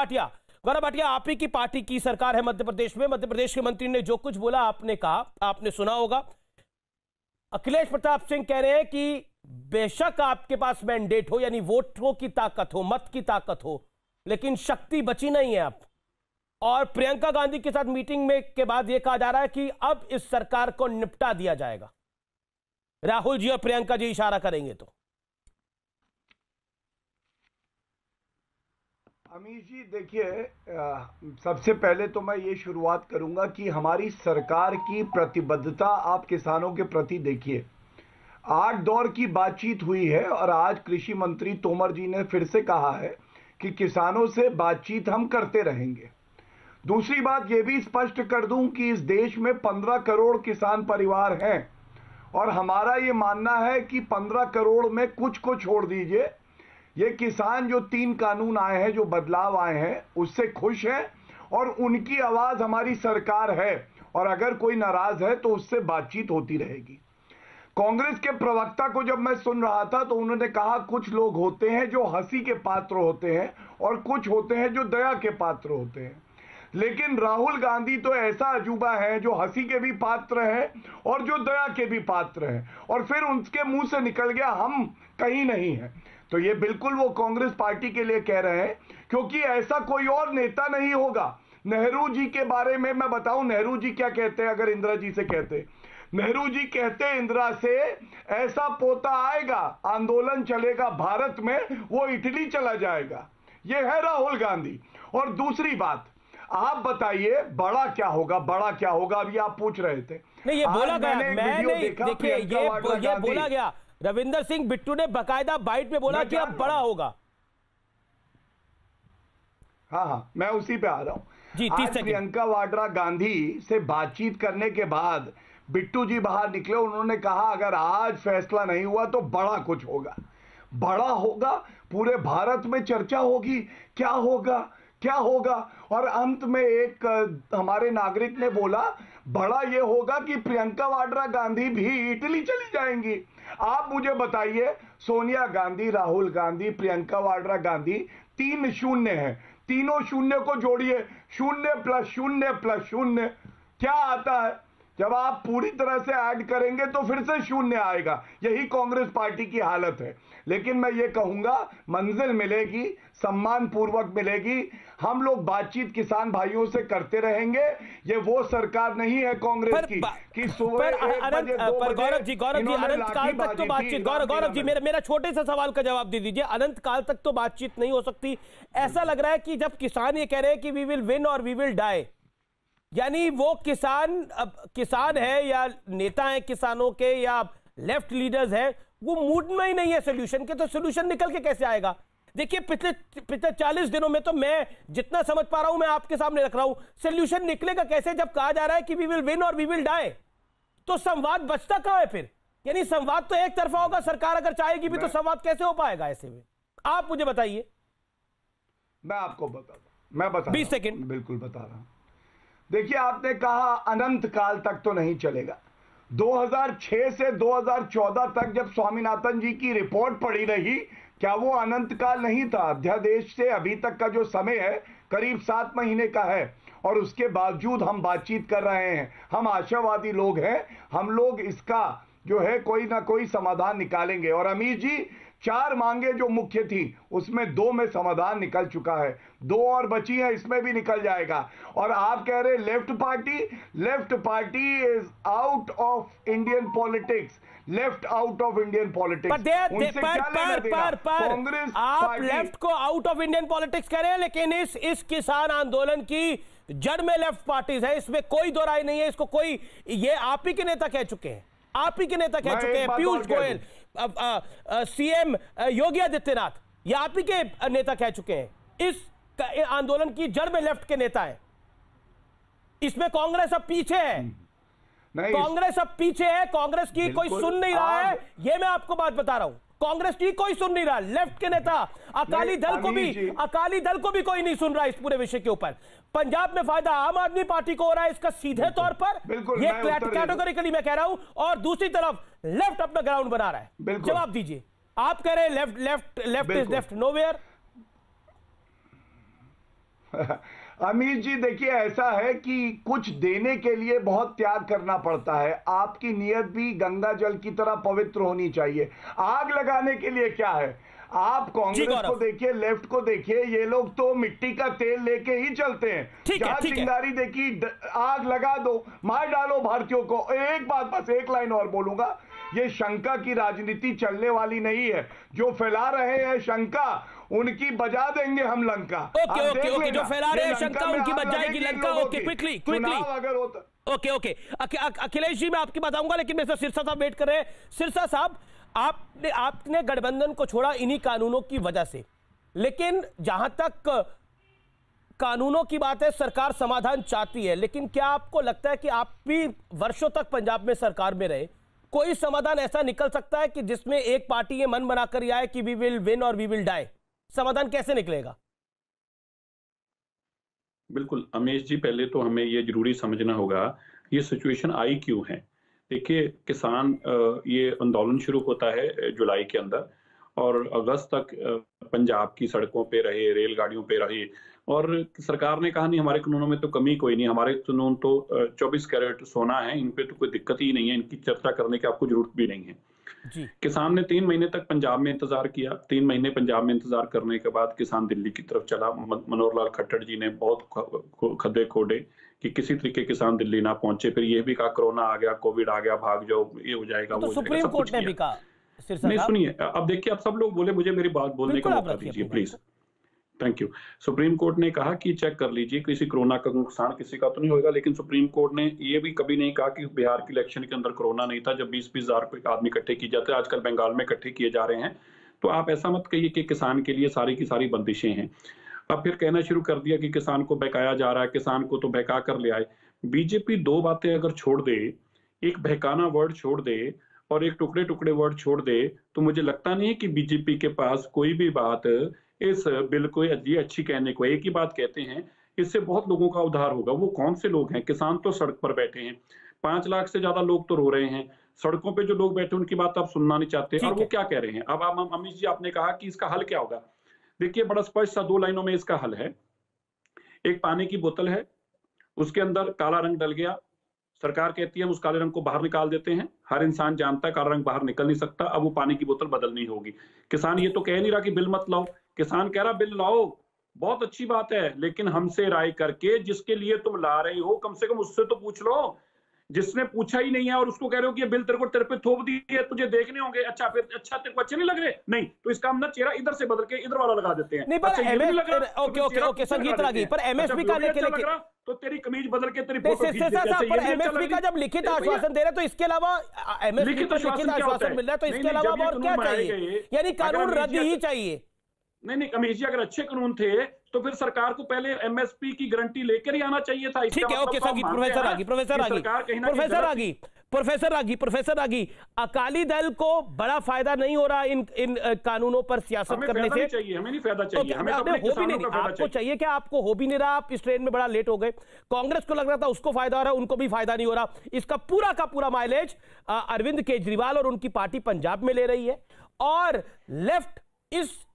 Bhatia, आप ही की पार्टी की सरकार है मध्य प्रदेश में। मध्य प्रदेश के मंत्री ने जो कुछ बोला आपने कहा, आपने सुना होगा। अखिलेश प्रताप सिंह कह रहे हैं कि बेशक आपके पास मैंडेट हो, यानी वोटों की ताकत हो, मत की ताकत हो, लेकिन शक्ति बची नहीं है आप। और प्रियंका गांधी के साथ मीटिंग में के बाद यह कहा जा रहा है कि अब इस सरकार को निपटा दिया जाएगा। राहुल जी और प्रियंका जी इशारा करेंगे तो। अमीश जी देखिए, सबसे पहले तो मैं ये शुरुआत करूंगा कि हमारी सरकार की प्रतिबद्धता आप किसानों के प्रति देखिए। 8 दौर की बातचीत हुई है और आज कृषि मंत्री तोमर जी ने फिर से कहा है कि किसानों से बातचीत हम करते रहेंगे। दूसरी बात ये भी स्पष्ट कर दूं कि इस देश में 15 करोड़ किसान परिवार हैं और हमारा ये मानना है कि 15 करोड़ में कुछ को छोड़ दीजिए, ये किसान जो 3 कानून आए हैं, जो बदलाव आए हैं, उससे खुश हैं और उनकी आवाज हमारी सरकार है और अगर कोई नाराज है तो उससे बातचीत होती रहेगी। कांग्रेस के प्रवक्ता को जब मैं सुन रहा था तो उन्होंने कहा कुछ लोग होते हैं जो हंसी के पात्र होते हैं और कुछ होते हैं जो दया के पात्र होते हैं, लेकिन राहुल गांधी तो ऐसा अजूबा है जो हंसी के भी पात्र हैं और जो दया के भी पात्र हैं, और फिर उनके मुंह से निकल गया हम कहीं नहीं हैं। तो ये बिल्कुल वो कांग्रेस पार्टी के लिए कह रहे हैं, क्योंकि ऐसा कोई और नेता नहीं होगा। नेहरू जी के बारे में मैं बताऊं, नेहरू जी क्या कहते हैं अगर इंदिरा जी से कहते। नेहरू जी कहते हैं इंदिरा से, ऐसा पोता आएगा, आंदोलन चलेगा भारत में, वो इटली चला जाएगा। ये है राहुल गांधी। और दूसरी बात, आप बताइए बड़ा क्या होगा, बड़ा क्या होगा, अभी आप पूछ रहे थे। नहीं, ये बोला गया, मैं नहीं, देखिए ये बोला गया, रविंदर सिंह बिट्टू ने बकायदा बाइट में बोला कि अब बड़ा होगा। हाँ, मैं उसी पे आ रहा हूं। आज प्रियंका वाड्रा गांधी से बातचीत करने के बाद बिट्टू जी बाहर निकले, उन्होंने कहा अगर आज फैसला नहीं हुआ तो बड़ा कुछ होगा, बड़ा होगा, पूरे भारत में चर्चा होगी, क्या होगा क्या होगा। और अंत में एक हमारे नागरिक ने बोला बड़ा ये होगा कि प्रियंका वाड्रा गांधी भी इटली चली जाएंगी। आप मुझे बताइए, सोनिया गांधी, राहुल गांधी, प्रियंका वाड्रा गांधी, 3 शून्य हैं, तीनों शून्य को जोड़िए, 0 + 0 + 0 क्या आता है? जब आप पूरी तरह से ऐड करेंगे तो फिर से 0 आएगा। यही कांग्रेस पार्टी की हालत है। लेकिन मैं ये कहूंगा मंजिल मिलेगी, सम्मान पूर्वक मिलेगी। हम लोग बातचीत किसान भाइयों से करते रहेंगे। ये वो सरकार नहीं है कांग्रेस की कि सुबह 1 बजे 2 बजे गौरव जी अनंत काल तक तो बातचीत, गौरव जी मेरा छोटे से सवाल का जवाब दे दीजिए। अनंत काल तक तो बातचीत नहीं हो सकती। ऐसा लग रहा है कि जब किसान ये कह रहे हैं कि वी विल विन और वी विल डाई, यानी वो किसान है या नेता है किसानों के या लेफ्ट लीडर्स है, वो मूड में ही नहीं है सोल्यूशन के। तो सोल्यूशन निकल के कैसे आएगा? देखिए पिछले 40 दिनों में तो मैं जितना समझ पा रहा हूं मैं आपके सामने रख रहा हूं, सोल्यूशन निकलेगा कैसे जब कहा जा रहा है कि वी विल विन और वी विल डाई? तो संवाद बचता कहां है फिर? यानी संवाद तो एक तरफा होगा, सरकार अगर चाहेगी भी तो संवाद कैसे हो पाएगा ऐसे में? आप मुझे बताइए। मैं आपको मैं बता 20 सेकेंड बिल्कुल बता रहा हूं। देखिए, आपने कहा अनंत काल तक तो नहीं चलेगा। 2006 से 2014 तक जब स्वामीनाथन जी की रिपोर्ट पड़ी रही, क्या वो अनंत काल नहीं था? अध्यादेश से अभी तक का जो समय है करीब 7 महीने का है और उसके बावजूद हम बातचीत कर रहे हैं। हम आशावादी लोग हैं, हम लोग इसका जो है कोई ना कोई समाधान निकालेंगे। और अमीर जी, 4 मांगे जो मुख्य थी उसमें 2 में समाधान निकल चुका है, 2 और बची हैं, इसमें भी निकल जाएगा। और आप कह रहे left party is out of Indian politics, left out of Indian politics. Congress आप लेफ्ट को आउट ऑफ इंडियन पॉलिटिक्स कह रहे हैं, लेकिन इस किसान आंदोलन की जड़ में लेफ्ट पार्टीज है, इसमें कोई दो राय नहीं है। इसको कोई, ये आप ही के नेता कह चुके हैं, आप ही के नेता कह चुके हैं, पीयूष गोयल, सीएम योगी आदित्यनाथ, ये आप ही के नेता कह चुके हैं। इस आंदोलन की जड़ में लेफ्ट के नेता है, इसमें कांग्रेस अब पीछे है। कांग्रेस अब पीछे है, कांग्रेस की कोई सुन नहीं रहा है, ये मैं आपको बात बता रहा हूं। कांग्रेस की कोई सुन नहीं रहा, लेफ्ट के नेता अकाली दल को भी कोई नहीं सुन रहा इस पूरे विषय के ऊपर। पंजाब में फायदा आम आदमी पार्टी को हो रहा है इसका सीधे तौर पर, ये कैटेगोरिकली मैं कह रहा हूं, और दूसरी तरफ लेफ्ट अपना ग्राउंड बना रहा है। जवाब दीजिए, आप कह रहे हैं लेफ्ट इज लेफ्ट नोवेयर। अमीर जी देखिए, ऐसा है कि कुछ देने के लिए बहुत त्याग करना पड़ता है। आपकी नीयत भी गंगा जल की तरह पवित्र होनी चाहिए। आग लगाने के लिए क्या है, आप कांग्रेस को देखिए, लेफ्ट को देखिए, ये लोग तो मिट्टी का तेल लेके ही चलते हैं। जहां चिंगारी देखी आग लगा दो, मार डालो भारतीयों को। एक बात, बस एक लाइन और बोलूंगा, ये शंका की राजनीति चलने वाली नहीं है। जो फैला रहे हैं शंका, उनकी बजा देंगे हम लंका। ओके, जो फैला रहे हैं शंका उनकी बच जाएगी लंका। ओके, क्विकली अगर होता। ओके अखिलेश जी मैं आपकी बात आऊंगा, लेकिन मेरे सिरसा साहब वेट कर रहे हैं। सिरसा साहब, आपने गठबंधन को छोड़ा इन्हीं कानूनों की वजह से, लेकिन जहां तक कानूनों की बात है सरकार समाधान चाहती है, लेकिन क्या आपको लगता है कि आप भी वर्षों तक पंजाब में सरकार में रहे, कोई समाधान ऐसा निकल सकता है कि जिसमें एक पार्टी ये मन बनाकर आए कि वी विल विन और वी विल डाई? समाधान कैसे निकलेगा? बिल्कुल अमेश जी, पहले तो हमें ये जरूरी समझना होगा ये सिचुएशन आई क्यों है। देखिए, किसान ये आंदोलन शुरू होता है जुलाई के अंदर, और अगस्त तक पंजाब की सड़कों पे रहे, रेलगाड़ियों पे रहे, और सरकार ने कहा नहीं हमारे कानूनों में तो कमी कोई नहीं, हमारे कानून तो 24 कैरेट सोना है, इन पे तो कोई दिक्कत ही नहीं है, इनकी चर्चा करने की आपको जरूरत भी नहीं है जी। किसान ने 3 महीने तक पंजाब में इंतजार किया। 3 महीने पंजाब में इंतजार करने के बाद किसान दिल्ली की तरफ चला। मनोहर लाल खट्टर जी ने बहुत खड्डे खोदे कि किसी तरीके किसान दिल्ली ना पहुंचे। फिर ये भी कहा कोरोना आ गया, कोविड आ गया, भाग जाओ, ये हो जाएगा, तो सुप्रीम कोर्ट ने भी कहा। नहीं सुनिए, अब देखिए, अब सब लोग बोले, मुझे मेरी बात बोलने का मौका दीजिए please. Thank you. Supreme court ने कहा कि चेक कर लीजिए, किसी कोरोना का नुकसान किसी का तो नहीं होगा, लेकिन सुप्रीम कोर्ट ने ये भी कभी नहीं कहा कि बिहार के इलेक्शन के अंदर कोरोना नहीं था, जब 20-20 हजार आदमी इकट्ठे किए जाते हैं, आजकल बंगाल में इकट्ठे किए जा रहे हैं। तो आप ऐसा मत कहिए कि किसान के लिए सारी की सारी बंदिशें हैं। अब फिर कहना शुरू कर दिया कि किसान को बहकाया जा रहा है, किसान को तो बहका कर ले आए। बीजेपी 2 बातें अगर छोड़ दे, एक बहकाना वर्ड छोड़ दे और एक टुकड़े टुकड़े वर्ड छोड़ दे, तो मुझे लगता नहीं है कि बीजेपी के पास कोई भी बात इस बिल को अच्छी कहने को। एक ही बात कहते हैं, इससे बहुत लोगों का उद्धार होगा। वो कौन से लोग हैं? किसान तो सड़क पर बैठे हैं, 5 लाख से ज्यादा लोग तो रो रहे हैं। सड़कों पे जो लोग बैठे उनकी बात आप सुनना नहीं चाहते, और वो क्या कह रहे हैं। अब आप अमित जी, आपने कहा कि इसका हल क्या होगा। देखिए, बड़ा स्पष्ट सा 2 लाइनों में इसका हल है। एक पानी की बोतल है, उसके अंदर काला रंग डल गया, सरकार कहती है हम उस काले रंग को बाहर निकाल देते हैं। हर इंसान जानता है काला रंग बाहर निकल नहीं सकता, अब वो पानी की बोतल बदलनी होगी। किसान ये तो कह नहीं रहा कि बिल मत लाओ, किसान कह रहा बिल लाओ, बहुत अच्छी बात है, लेकिन हमसे राय करके, जिसके लिए तुम ला रहे हो कम से कम उससे तो पूछ लो। जिसने पूछा ही नहीं है और उसको कह रहे हो कि ये बिल तेरे पे थोप दिए, तुझे देखने होंगे। अच्छा, फिर अच्छा तेरे को अच्छे नहीं लग रहे? नहीं, तो इसका हम ना चेहरा इधर से बदल के इधर वाला लगा देते हैं। नहीं, पर ओके संगीत रागी, पर एमएसपी का लेके तो तेरी कमीज बदल के तेरी एमएसपी का जब लिखित आश्वासन दे रहे, तो इसके अलावा एमएसपी को लिखित आश्वासन मिल रहा है, तो इसके अलावा और क्या चाहिए? यानी कानून रद्द ही चाहिए। नहीं अमीश जी, अगर अच्छे कानून थे तो फिर सरकार को पहले एमएसपी की गारंटी लेकर ही आना चाहिए था। ठीक है, ओके संगीत, प्रोफेसर रागी, अकाली दल को बड़ा फायदा नहीं हो रहा इन कानूनों पर सियासत करने से। हमें नहीं फायदा चाहिए, हमें हो भी नहीं, आपको चाहिए क्या? आपको हो भी नहीं रहा, आप इस ट्रेन में बड़ा लेट हो गए। कांग्रेस को लग रहा था उसको फायदा हो रहा है, उनको भी फायदा नहीं हो रहा। इसका पूरा का पूरा माइलेज अरविंद केजरीवाल और उनकी पार्टी पंजाब में ले रही है, और लेफ्ट इस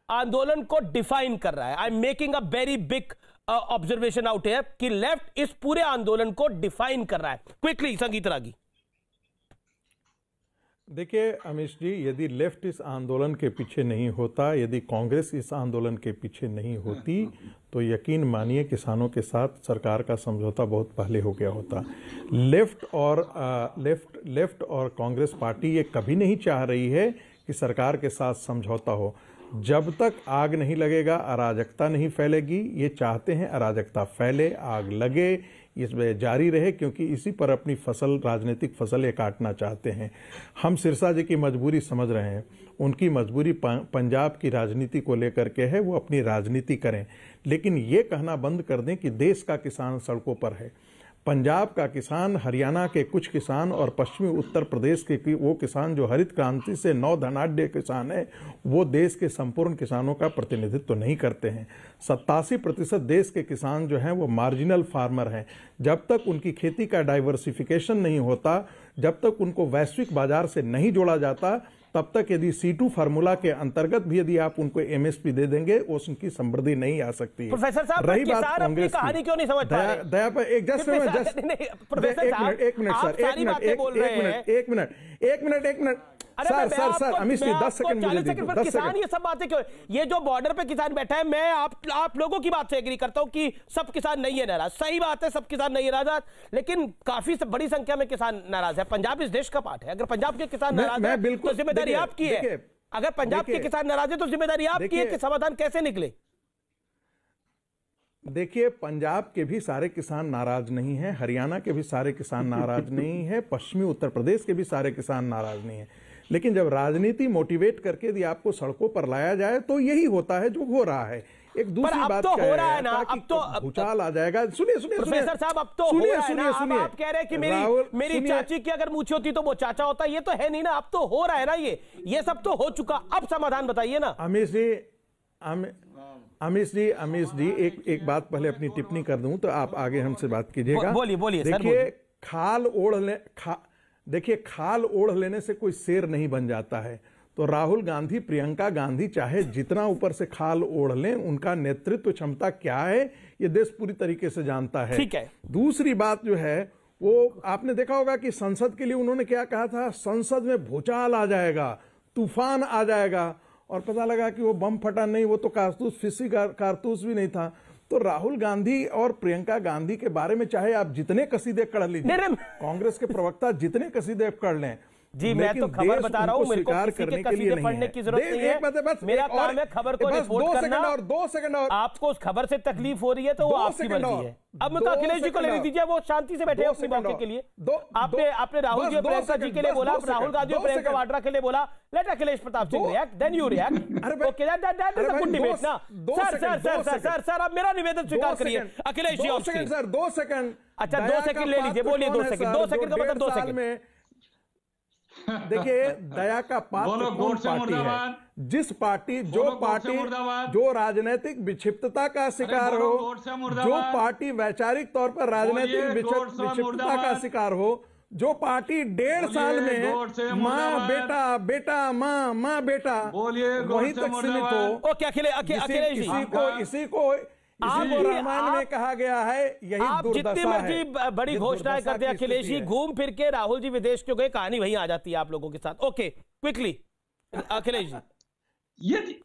आंदोलन को डिफाइन कर रहा है। I am making a very big observation out here कि लेफ्ट इस पूरे आंदोलन को डिफाइन कर रहा है। क्विकली संगीत रागी। देखिए अमीश जी, यदि लेफ्ट इस आंदोलन के पीछे नहीं होता, यदि कांग्रेस इस आंदोलन के पीछे नहीं होती, तो यकीन मानिए किसानों के साथ सरकार का समझौता बहुत पहले हो गया होता। लेफ्ट और कांग्रेस पार्टी ये कभी नहीं चाह रही है कि सरकार के साथ समझौता हो। जब तक आग नहीं लगेगा अराजकता नहीं फैलेगी। ये चाहते हैं अराजकता फैले, आग लगे, इसमें जारी रहे, क्योंकि इसी पर अपनी फसल, राजनीतिक फसल ये काटना चाहते हैं। हम सिरसा जी की मजबूरी समझ रहे हैं, उनकी मजबूरी पंजाब की राजनीति को लेकर के है, वो अपनी राजनीति करें, लेकिन ये कहना बंद कर दें कि देश का किसान सड़कों पर है। पंजाब का किसान, हरियाणा के कुछ किसान और पश्चिमी उत्तर प्रदेश के वो किसान जो हरित क्रांति से नौ धनाढ़ किसान है, वो देश के संपूर्ण किसानों का प्रतिनिधित्व तो नहीं करते हैं। 87% देश के किसान जो हैं वो मार्जिनल फार्मर हैं। जब तक उनकी खेती का डाइवर्सिफिकेशन नहीं होता, जब तक उनको वैश्विक बाजार से नहीं जोड़ा जाता, तब तक यदि C2 फार्मूला के अंतर्गत भी यदि आप उनको MSP दे देंगे, उनकी समृद्धि नहीं आ सकती है। प्रोफेसर साहब, रही बात कांग्रेस की, कहानी क्यों नहीं समझ पा रहे? दया पर एक जस्ट एक minute sir Amit ji 10 second मुझे दीजिए। 10 किसान ये सब बातें क्यों? ये जो बॉर्डर पे किसान बैठा है, मैं आप लोगों की बात से एग्री करता हूं कि सब किसान नहीं है नाराज। सही बात है, सब किसान नहीं है नाराज, लेकिन काफी बड़ी संख्या में किसान नाराज है। पंजाब इस देश का पार्ट है। अगर पंजाब के किसान नाराज है तो जिम्मेदारी आपकी है। अगर पंजाब के किसान नाराज है तो जिम्मेदारी आपकी है कि समाधान कैसे निकले। देखिए, पंजाब के भी सारे किसान नाराज नहीं है, हरियाणा के भी सारे किसान नाराज नहीं है, पश्चिमी उत्तर प्रदेश के भी सारे किसान नाराज नहीं है। लेकिन जब राजनीति मोटिवेट करके यदि आपको सड़कों पर लाया जाए तो यही होता है जो हो रहा है। एक दूसरी बात तो हो रहा है ना, अब तो भूचाल आ जाएगा। सुनिए प्रोफेसर साहब, अब तो हो रहा है ना। अब आप कह रहे हैं कि मेरी चाची की अगर मूछी होती तो वो चाचा होता, ये तो है नहीं ना। अब तो हो रहा है ना, ये सब तो हो चुका। अब समाधान बताइए ना। अमीश जी एक बात पहले अपनी टिप्पणी कर दूं तो आप आगे हमसे बात कीजिएगा। बोलिए। देखिए, खाल ओढ़ लेने से कोई शेर नहीं बन जाता है। तो राहुल गांधी, प्रियंका गांधी चाहे जितना ऊपर से खाल ओढ़ लें, उनका नेतृत्व क्षमता क्या है ये देश पूरी तरीके से जानता है। ठीक है। दूसरी बात जो है वो आपने देखा होगा कि संसद के लिए उन्होंने क्या कहा था, संसद में भूचाल आ जाएगा, तूफान आ जाएगा, और पता लगा कि वो बम फटा नहीं, वो तो कारतूस, फिसी कारतूस भी नहीं था। तो राहुल गांधी और प्रियंका गांधी के बारे में चाहे आप जितने कसीदे कढ़ लीजिए, कांग्रेस के प्रवक्ता जितने कसीदे कढ़ लें जी, मैं तो खबर बता रहा हूं, मेरे को किसी के कसीदे पढ़ने की जरूरत नहीं है। मेरा काम है खबर को रिपोर्ट करना। 2 सेकंड और आपको उस खबर से तकलीफ हो रही है तो वो आपकी मर्जी है। अब मैं अखिलेश जी को लेने दीजिए, वो शांति से बैठे अपने मौके के लिए। आपने राहुल जी और प्रियंका जी के लिए बोला, राहुल गांधी और प्रियंका वाड्रा के लिए बोला, let Akhilesh Pratap Singh react, then you react. Okay, that is a good debate ना। सर अब मेरा निवेदन स्वीकार करिए। अखिलेश जी, 2 सेकंड। अच्छा, 2 सेकंड ले लीजिए, बोलिए 2 सेकंड। 2 सेकंड का मतलब 2 सेकंड। देखिए, दया का पात्र कौन पार्टी है? जिस पार्टी जो राजनीतिक विक्षिप्तता का शिकार हो, जो पार्टी वैचारिक तौर पर राजनीतिक विक्षिप्तता का शिकार हो, जो पार्टी 1.5 साल में माँ बेटा माँ बेटा वहीं तक सीमित हो, इसी को रामायण में कहा गया है, यही आप जितनी मर्जी बड़ी घोषणाएं करते हैं अखिलेश जी, घूम फिर के राहुल जी विदेश क्यों गए, कहानी वहीं आ जाती है आप लोगों के साथ। Okay, quickly Akhilesh ji.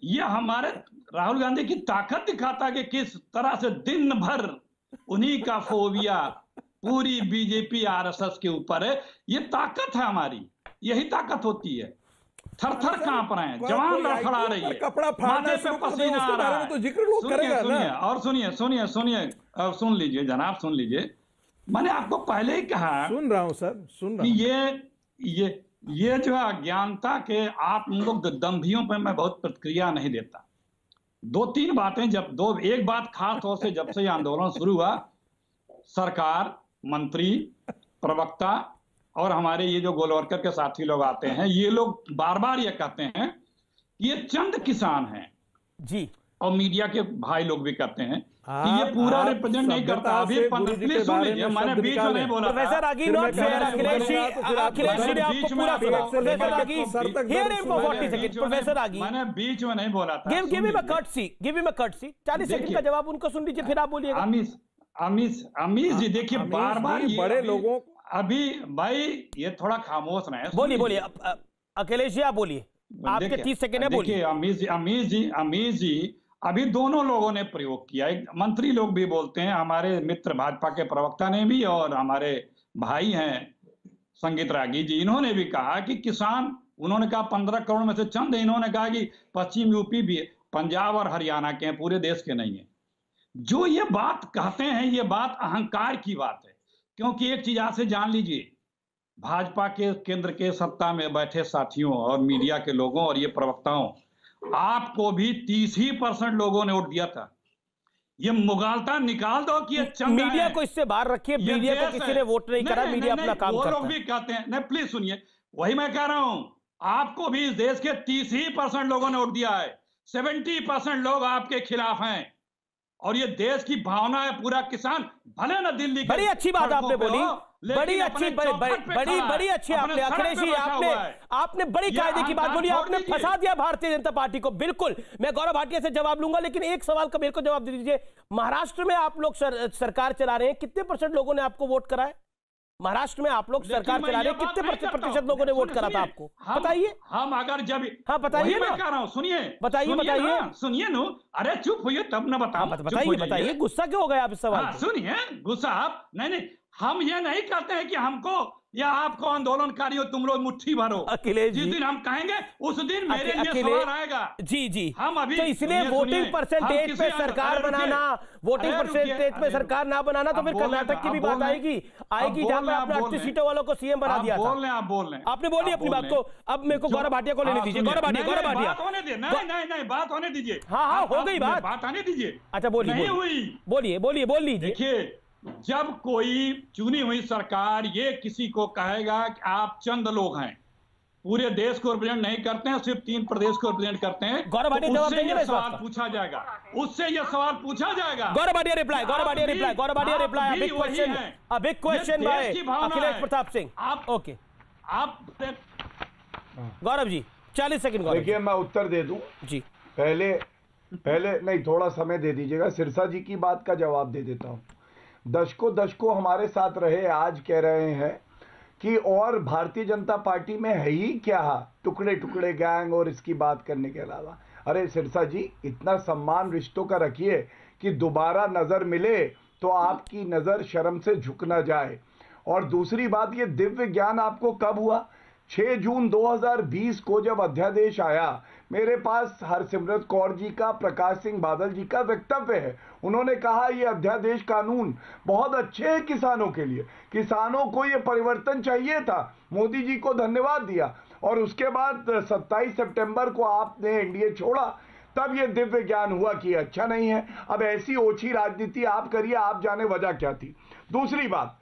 ये हमारे राहुल गांधी की ताकत दिखाता कि किस तरह से दिन भर उन्हीं का फोबिया पूरी बीजेपी आरएसएस के ऊपर है। ये ताकत है हमारी, यही ताकत होती है। थर-थर कांप रहे हैं, जवान लड़खड़ा रही है, कपड़ा फाड़ने से पसीना आ रहा है, तो जिक्र लोग करेगा ना। और सुनिए, सुन लीजिए जनाब, सुन लीजिए। मैंने आपको पहले ही कहा, सुन रहा हूं सर, सुन रहा हूं। ये जो अज्ञानता के आप लोग दंभियों पे मैं बहुत प्रतिक्रिया नहीं देता। 2-3 बातें एक बात खास तौर से जब से ये आंदोलन शुरू हुआ, सरकार, मंत्री, प्रवक्ता और हमारे ये जो गोलवर्कर के साथी लोग आते हैं, ये लोग बार बार ये कहते हैं कि ये चंद किसान हैं जी, और मीडिया के भाई लोग भी कहते हैं कि ये पूरा रिप्रेजेंट नहीं करता। अभी सुन लीजिए, मैंने बीच में नहीं बोला। Professor Ragi, not fair. Akhilesh ji ने आपको पूरा सुना। Professor Ragi, hear him for 40 second. Professor Ragi, मैंने बीच में नहीं बोला था। Give him a courtesy. 40 second का जवाब उनको सुन लीजिए, फिर आप बोलिएगा। अमीश जी, देखिए बार बार बड़े लोगों, अभी भाई ये थोड़ा खामोश रहे। बोलिए अखिलेश जी, आप बोलिए, आपके 30 सेकंड है, बोलिए। अमीश जी, अभी दोनों लोगों ने प्रयोग किया, एक मंत्री लोग भी बोलते हैं, हमारे मित्र भाजपा के प्रवक्ता ने भी, और हमारे भाई हैं संगीत रागी जी, इन्होंने भी कहा कि किसान, उन्होंने कहा 15 करोड़ में से चंद, इन्होंने कहा कि पश्चिम यूपी भी, पंजाब और हरियाणा के हैं, पूरे देश के नहीं है। जो ये बात कहते हैं, ये बात अहंकार की बात है। क्योंकि एक चीज आपसे जान लीजिए, भाजपा के केंद्र के सत्ता में बैठे साथियों और मीडिया के लोगों और ये प्रवक्ताओं, आपको भी 30% लोगों ने वोट दिया था। ये मुगालता निकाल दो कि ये चंद मीडिया को इससे बाहर रखिए। मीडिया को किसी ने वोट नहीं करा, मीडिया अपना काम करता है। वो लोग भी कहते हैं, नहीं प्लीज सुनिए, वही मैं कह रहा हूं, आपको भी इस देश के 30% लोगों ने वोट दिया है, 70% लोग आपके खिलाफ हैं, और ये देश की भावना है। पूरा किसान भले ना दिल्ली, बड़ी अच्छी बात आपने बोली, बड़ी अच्छी आपने अखिलेश जी, आपने बड़ी कायदे की बात बोली, आपने फंसा दिया भारतीय जनता पार्टी को। बिल्कुल, मैं गौरव भाटिया से जवाब लूंगा, लेकिन एक सवाल का मेरे को जवाब दे दीजिए। महाराष्ट्र में आप लोग सरकार चला रहे हैं, कितने % लोगों ने आपको वोट करा है? महाराष्ट्र में आप लोग सरकार चला रहे हैं, कितने प्रतिशत लोगों ने वोट करा था आपको? बताइए। हम अगर जब, हाँ बताइए ना, कह रहा हूं, सुनिए बताइए सुनिए नो, अरे चुप होइए तब ना बताओ। बताइए, गुस्सा क्यों हो गया आप इस सवाल? सुनिए, गुस्सा आप नहीं, हम ये नहीं कहते हैं कि हमको या आपको आंदोलनकारियों तुम लोग मुट्ठी भरो। अखिलेश जी, जिस दिन हम कहेंगे उस दिन मेरे लिए सवाल आएगा। जी हम अभी तो इसलिए वोटिंग परसेंटेज पे सरकार बनाना, वोटिंग परसेंटेज पे सरकार ना बनाना, तो फिर कर्नाटक की भी बात आएगी जहां पे आपने 38 सीटों वालों को सीएम बना दिया था। आप बोल रहे हैं, आपने बोली अपनी बात को। अब मेरे को गौरव भाटिया को लेने दीजिए। गौरव भाटिया बात होने दीजिए। नहीं बात होने दीजिए। हाँ हो गई बात आने दीजिए। अच्छा बोलिए, बोल लीजिए। देखिए, जब कोई चुनी हुई सरकार ये किसी को कहेगा कि आप चंद लोग हैं, पूरे देश को रिप्रेजेंट नहीं करते हैं, सिर्फ 3 प्रदेश को रिप्रेजेंट करते हैं, गौरव भाटिया जवाब देंगे ना? सवाल पूछा जाएगा, उससे यह सवाल पूछा जाएगा। Gaurav Bhatia reply, big question by Akhilesh Pratap Singh. Okay, आप गौरव जी 40 सेकंड। देखिए, मैं उत्तर दे दूं जी। पहले नहीं, थोड़ा समय दे दीजिएगा। सिरसा जी की बात का जवाब दे देता हूं। दशकों हमारे साथ रहे, आज कह रहे हैं कि और भारतीय जनता पार्टी में है ही क्या टुकड़े गैंग और इसकी बात करने के अलावा। अरे सिरसा जी, इतना सम्मान रिश्तों का रखिए कि दोबारा नजर मिले तो आपकी नजर शर्म से झुक ना जाए। और दूसरी बात, ये दिव्य ज्ञान आपको कब हुआ? 6 जून 2020 को जब अध्यादेश आया, मेरे पास हरसिमरत कौर जी का, प्रकाश सिंह बादल जी का वक्तव्य है। उन्होंने कहा ये अध्यादेश कानून बहुत अच्छे हैं किसानों के लिए, किसानों को ये परिवर्तन चाहिए था। मोदी जी को धन्यवाद दिया। और उसके बाद 27 सितंबर को आपने एनडीए छोड़ा, तब ये दिव्य ज्ञान हुआ कि अच्छा नहीं है। अब ऐसी ओछी राजनीति आप करिए, आप जाने वजह क्या थी। दूसरी बात,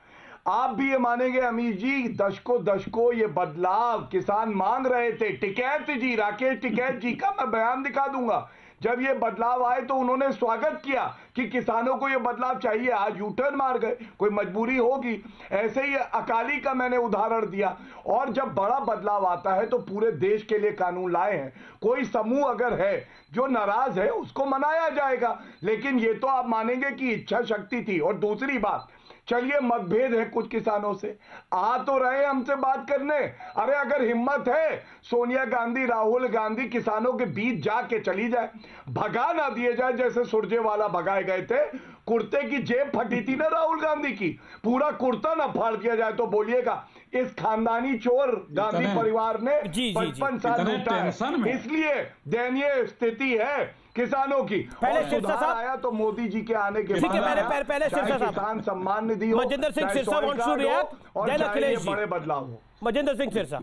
आप भी ये मानेंगे अमीर जी, दशकों ये बदलाव किसान मांग रहे थे। टिकैत जी, राकेश टिकैत जी का मैं बयान दिखा दूंगा। जब ये बदलाव आए तो उन्होंने स्वागत किया कि किसानों को ये बदलाव चाहिए। आज यूटर्न मार गए, कोई मजबूरी होगी। ऐसे ही अकाली का मैंने उदाहरण दिया। और जब बड़ा बदलाव आता है तो पूरे देश के लिए कानून लाए हैं। कोई समूह अगर है जो नाराज है, उसको मनाया जाएगा, लेकिन ये तो आप मानेंगे कि इच्छा शक्ति थी। और दूसरी बात, चलिए मतभेद है कुछ किसानों से, आ तो रहे हमसे बात करने। अरे अगर हिम्मत है, सोनिया गांधी, राहुल गांधी किसानों के बीच जाके चली जाए, भगा ना दिए जाए जैसे सुरजेवाला भगाए गए थे। कुर्ते की जेब फटी थी ना राहुल गांधी की, पूरा कुर्ता ना फाड़ दिया जाए तो बोलिएगा इस खानदानी चोर गांधी परिवार ने 55 साल लूटा है। इसलिए दयनीय स्थिति है किसानों की। पहले सुधार आया तो मोदी जी के आने के बाद, पहले किसान सम्मान निधि हो, Manjinder Singh Sirsa wants to react, then Akhilesh ji, बड़े बदलाव हो। Manjinder Singh Sirsa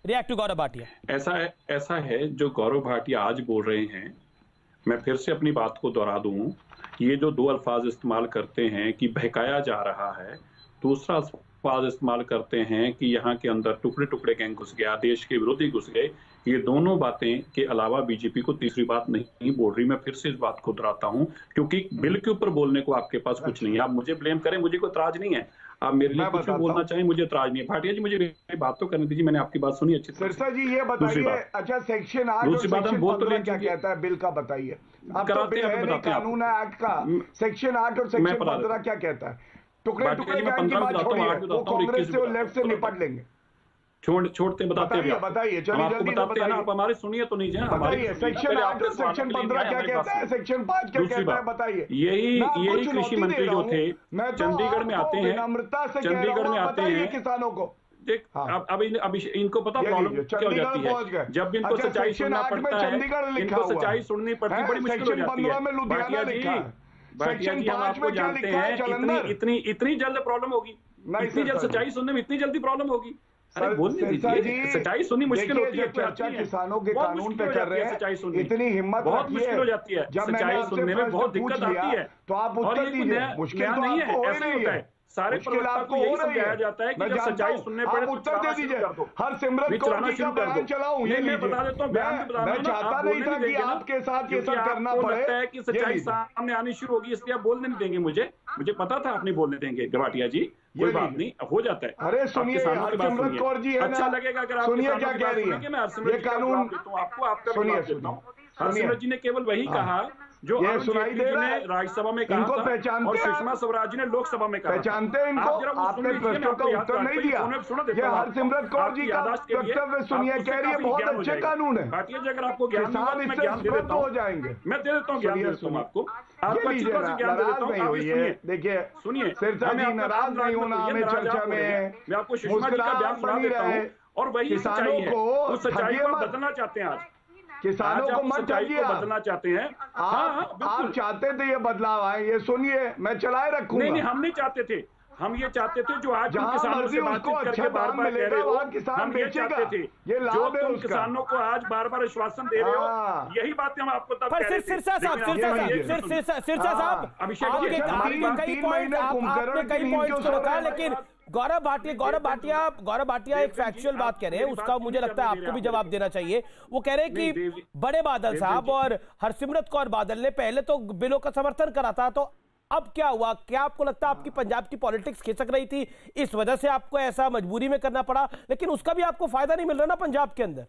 react to Gaurav Bhatia. ऐसा है जो गौरव भाटिया आज बोल रहे हैं, मैं फिर से अपनी बात को दोहरा दूं। ये जो 2 अल्फाज इस्तेमाल करते हैं कि बहकाया जा रहा है, दूसरा अल्फाज इस्तेमाल करते हैं कि यहाँ के अंदर टुकड़े गैंग घुस गया, देश के विरोधी घुस गए। ये दोनों बातें के अलावा बीजेपी को तीसरी बात नहीं बोल रही। मैं फिर से इस बात को दोहराता हूं, क्योंकि बिल के ऊपर बोलने को आपके पास कुछ नहीं है। आप मुझे ब्लेम करें, मुझे कोई इतराज नहीं है। आप मेरे लिए कुछ भी बोलना चाहें, मुझे इतराज नहीं है। भाटिया जी, मुझे मेरी बात तो करने दीजिए, मैंने आपकी बात सुनी अच्छी तरह। सिरसा जी ये बताइए, अच्छा सेक्शन 8 और सेक्शन 15 क्या कहता है बिल का, बताइए। अब तो बिल है नहीं, कानून है एक्ट का। सेक्शन 8 और सेक्शन 15 क्या कहता है? टुकड़े गैंग की बात छोड़िए, वो कांग्रेस से और लेफ्ट से निपट लेंगे। छोड़ते बताते हैं, बताइए, चलिए जल्दी बताते हैं ना, आप हमारी सुनिए तो नहीं जाए। बताइए सेक्शन 8 और सेक्शन 15 क्या कहता है, सेक्शन 5 क्या कहता है, बताइए। यही कृषि मंत्री जो थे चंडीगढ़ में आते हैं, नम्रता से चंडीगढ़ में आते हैं किसानों को। देख, अब इनको पता प्रॉब्लम क्या हो जाती है, जब इनको सच्चाई सुनना पड़ता है, इनको सच्चाई सुननी पड़ती, बड़ी मुश्किल हो जाती है। भाटिया जी, हम आपको जानते हैं, इतनी जल्द प्रॉब्लम होगी, इतनी जल्द सच्चाई सुनने में इतनी जल्दी प्रॉब्लम होगी। अरे बोलने दीजिए, सच्चाई सुननी मुश्किल होती है। चर्चा किसानों के कानून पे कर रहे हैं, इतनी हिम्मत बहुत मुश्किल हो जाती है। जब सच्चाई सुनने में बहुत दिक्कत आती है, तो आप उत्तर दीजिए। मुश्किल नहीं है, ऐसा होता है। सारे प्रवक्ता को यही समझाया जाता है कि जब सच्चाई सुनने पड़े तो उत्तर दे दीजिए। हरसिमरत कौर जी का बयान चलाऊं, ये मैं बता देता हूँ। मैं चाहता नहीं था कि आपके साथ ये सब करना पड़े। लगता है कि सच्चाई सामने आनी शुरू होगी, इसलिए आप बोलने नहीं देंगे मुझे पता था आप नहीं बोलने देंगे भाटिया जी। कोई बात नहीं, हो जाता है। अरे सुनिए, हरसिमरत कौर जी है, अच्छा लगेगा अगर आप सुनिए क्या कह रही है। मैं हरसिमरत कानून आपको आपका जवाब देता हूँ। हरसिमरत जी ने केवल वही कहा जो सुनाई दे रहा है, राज्यसभा में कहा था और सुषमा स्वराज जी ने लोकसभा में कहा। पहचानते हैं इनको? आपने प्रश्नों का उत्तर नहीं दिया। ये हरसिमरत कौर जी का वक्तव्य सुनिए, कह रही है बहुत अच्छे कानून है। भाटिया जी अगर आपको ज्ञान किसान इससे स्पष्ट हो जाएंगे। मैं दे देता हूँ, ज्ञान दे देता हूँ आपको। आपको अच्छी तरह से ज्ञान दे देता हूँ। देखिए सुनिए, सिरसा जी, नाराज नहीं होना हमें चर्चा में। मैं आपको सुषमा जी का बयान सुना देता हूँ और वही सच्चाई है। उस सच्चाई को बदलना चाहते हैं आज किसानों को मत ठगिए, बदलना चाहते हैं। आप चाहते थे ये बदलाव आए, ये सुनिए मैं चलाए रखूंगा। नहीं, हम नहीं चाहते थे। हम ये चाहते थे जो आज किसानों से बातचीत करके बार-बार कह रहे हो, हम ये चाहते थे जो तुम किसानों को आज बार-बार आश्वासन दे रहे हो, यही बातें हम आपको तब कह रहे थे। सिरसा साहब, अभिषेक आपने कई पॉइंट्स को रखा, लेकिन गौरव भाटिया एक फैक्चुअल बात कह रहे हैं, उसका मुझे लगता है आपको भी जवाब देना चाहिए। वो कह रहे हैं कि बड़े बादल साहब और हरसिमरत कौर बादल ने पहले तो बिलों का समर्थन करा था, तो अब क्या हुआ? क्या आपको लगता है आपकी पंजाब की पॉलिटिक्स खिसक रही थी, इस वजह से आपको ऐसा मजबूरी में करना पड़ा, लेकिन उसका भी आपको फायदा नहीं मिल रहा ना पंजाब के अंदर?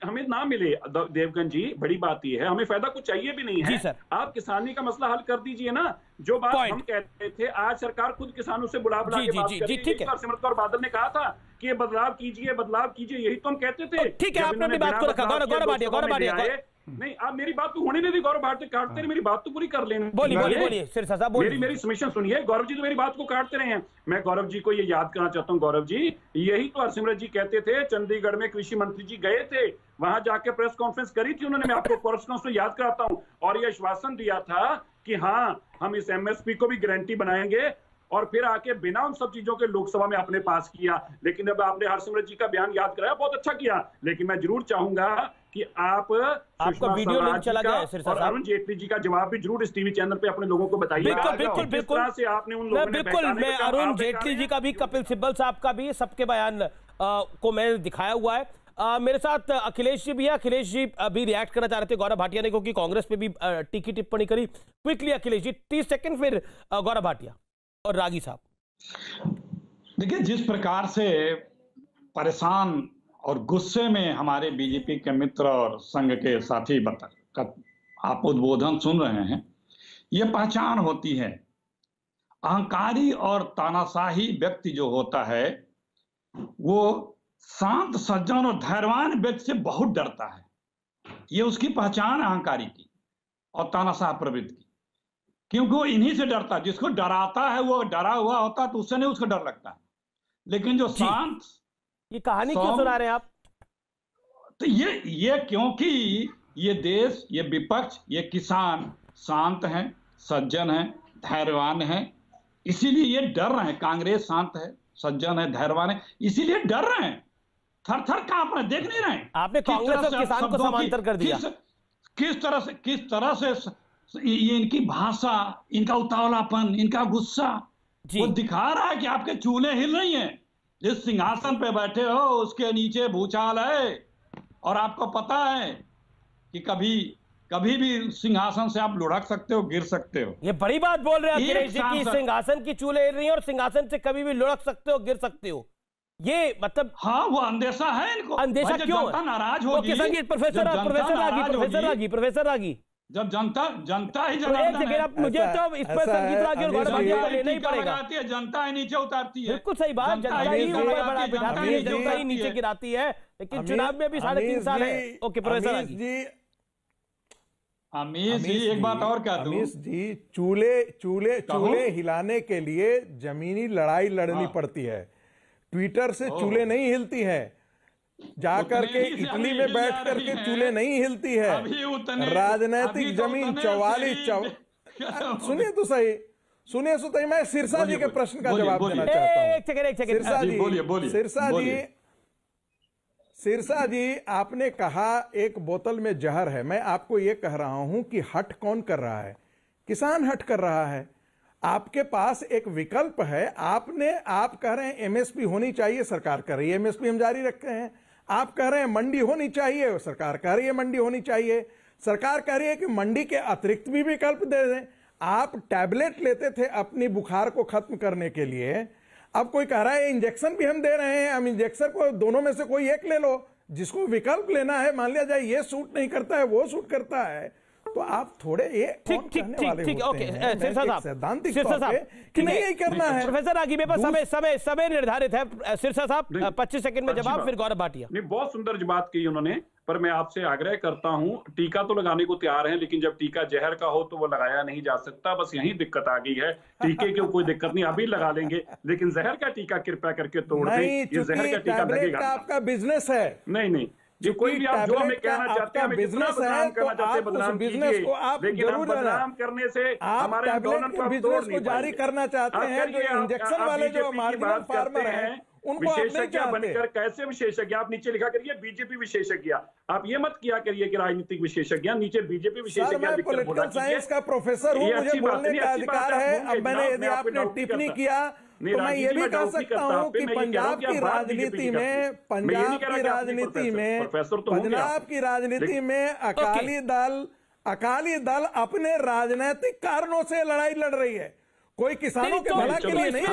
हमें ना मिले देवगन जी, बड़ी बात यह है, हमें फायदा कुछ चाहिए भी नहीं है। जी सर, आप किसानी का मसला हल कर दीजिए ना। जो बात हम कहते थे, आज सरकार खुद किसानों से बुला के बात कर रही है। हरसिमरत कौर बादल ने कहा था कि ये बदलाव कीजिए, यही तो हम कहते थे। ठीक है, आपने अपनी बात को रखा। गौरव भाटिया नहीं, आप मेरी बात तो होने में भी गौरव भाटिया काटते रहे, मेरी बात तो पूरी कर लेने। बोलिए सिरसा साहब, मेरी सबमिशन सुनिए। गौरव जी तो मेरी बात को काटते रहे हैं। मैं गौरव जी को ये याद करना चाहता हूँ। गौरव जी, यही तो हरसिमरत जी कहते थे। चंडीगढ़ में कृषि मंत्री जी गए थे, वहां जाके प्रेस कॉन्फ्रेंस करी थी उन्होंने। मैं आपको प्रेस कॉन्फ्रेंस याद कराता हूँ, और ये आश्वासन दिया था कि हाँ, हम इस एमएसपी को भी गारंटी बनाएंगे, और फिर आके बिना उन सब चीजों के लोकसभा में आपने पास किया। लेकिन अब आपने हरसिमरत जी का बयान याद कराया, बहुत अच्छा किया, लेकिन मैं जरूर चाहूंगा कि आपका वीडियो लिंक चला गया है और अरुण जेटली जी का जवाब भी जरूर इस टीवी चैनल पे अपने लोगों को बताइए। बिल्कुल से आपने उन लोगों ने मैं अरुण जेटली जी का भी, कपिल सिब्बल साहब का भी, सबके बयान को मैं दिखाया हुआ है। मेरे साथ अखिलेश जी भी है। अखिलेश जी अभी रिएक्ट करना चाह रहे थे गौरव भाटिया ने, क्योंकि कांग्रेस पे भी तीखी टिप्पणी करी। क्विकली अखिलेश जी, 30 सेकंड, फिर गौरव भाटिया और रागी साहब। देखिए, जिस प्रकार से परेशान और गुस्से में हमारे बीजेपी के मित्र और संघ के साथी आप उद्बोधन सुन रहे हैं, यह पहचान होती है। अहंकारी और तानाशाही व्यक्ति जो होता है, वो शांत, सज्जन और धैर्यवान व्यक्ति से बहुत डरता है। ये उसकी पहचान अहंकारी की और तानाशाह प्रवृत्ति की, क्योंकि वो इन्हीं से डरता है। जिसको डराता है वो डरा हुआ होता है, तो उससे नहीं उसको डर लगता है। लेकिन जो शांत, ये कहानी क्यों सुना रहे हैं आप? तो ये क्योंकि ये देश, ये विपक्ष, ये किसान शांत हैं, सज्जन हैं, धैर्यवान हैं, इसीलिए ये डर रहे हैं। कांग्रेस शांत है, सज्जन है, धैर्यवान है, इसीलिए डर रहे हैं, थर थर कांप रहे, देख नहीं रहे। आपने कांग्रेस और किसान को समांतर कर दिया। किस तरह से ये इनकी भाषा, इनका उतावलापन, इनका गुस्सा, वो दिखा रहा है कि आपके चूल्हे हिल रही हैं। जिस सिंहासन पे बैठे हो उसके नीचे भूचाल है, और आपको पता है कि कभी भी सिंहासन से आप लुढ़क सकते हो, गिर सकते हो। ये बड़ी बात बोल रहे हैं अखिलेश जी कि सिंहासन की चूल्हे हिल रही हैं और सिंहासन से कभी भी लुढ़क सकते हो, गिर सकते हो। ये मतलब, हाँ, वो अंदेशा है इनको। अंदेशा क्यों? नाराज होगी। प्रोफेसर रागी, जब जनता ही मुझे तो इस पर संगीत रागी और गौरव भाटिया को लेना ही पड़ेगा। जनता ही नीचे उतारती है। बिल्कुल सही बात, जनता ही ऊपर बिठाती है, जनता ही नीचे गिराती है। लेकिन चुनाव में भी 3.5 साल है। ओके प्रोफेसर रागी जी, अमीश जी, एक बात और कह दूं। अमीश जी, चूल्हे हिलाने के लिए जमीनी लड़ाई लड़नी पड़ती है। ट्विटर से चूल्हे नहीं हिलती है, जाकर के इटली में बैठ करके चूल्हे नहीं हिलती है। राजनीतिक जमीन 44, सुनिए तो सही, सुनिए सुतई, मैं सिरसा जी के प्रश्न का जवाब देना चाहता हूं। एक सेकंड सिरसा जी, बोलिए सिरसा जी, आपने कहा एक बोतल में जहर है। मैं आपको यह कह रहा हूं कि हट कौन कर रहा है? किसान हट कर रहा है। आपके पास एक विकल्प है। आप कह रहे हैं एमएसपी होनी चाहिए, सरकार कह रही है एमएसपी हम जारी रखे हैं। आप कह रहे हैं मंडी होनी चाहिए, सरकार कह रही है मंडी होनी चाहिए। सरकार कह रही है कि मंडी के अतिरिक्त भी विकल्प दे दें। आप टैबलेट लेते थे अपनी बुखार को खत्म करने के लिए, अब कोई कह रहा है इंजेक्शन भी हम दे रहे हैं, हम इंजेक्शन को दोनों में से कोई एक ले लो। जिसको विकल्प लेना है, मान लिया जाए ये सूट नहीं करता है, वो सूट करता है, तो आप थोड़े ये ठीक ओके सिरसा साहब, सैद्धांतिक सिरसा साहब कि नहीं यही करना है। प्रोफेसर रागी, मेरे पास समय निर्धारित है। सिरसा साहब 25 सेकंड में जवाब, फिर गौरव भाटिया। नहीं, बहुत सुंदर बात की उन्होंने, पर मैं आपसे आग्रह करता हूं, टीका तो लगाने को तैयार हैं, लेकिन जब टीका जहर का हो तो वो लगाया नहीं जा सकता। बस यही दिक्कत आ गई है। टीके की कोई दिक्कत नहीं, अभी लगा लेंगे, लेकिन जहर का टीका कृपया करके तोड़ दें। ये जहर का टीका लगेगा। आपका बिजनेस है। नहीं, जो कोई भी आप जो हमें कहना चाहते हैं, बिजनेस है तो आप उस बिजनेस को आप जरूर बदनाम करने से आप टैबलेट के बिजनेस को जारी करना चाहते हैं। जो इंजेक्शन वाले जो मार्जिनल फार्मर हैं उनको आप नहीं चाहते। बनकर कैसे विशेषज्ञ? आप नीचे लिखा करिए बीजेपी विशेषज्ञ। आप ये मत किया करिए कि राजनीतिक विशेषज्ञ, नीचे बीजेपी विशेषज्ञ। मैं पॉलिटिकल साइंस का प्रोफेसर हूँ, मुझे बोलने का अधिकार है। अब मैंने यदि आपने टिप्पणी किया तो मैं ये भी कह सकता हूं कि पंजाब की राजनीति में अकाली दल अपने राजनीतिक कारणों से लड़ाई लड़ रही है, कोई किसानों के भला के लिए नहीं।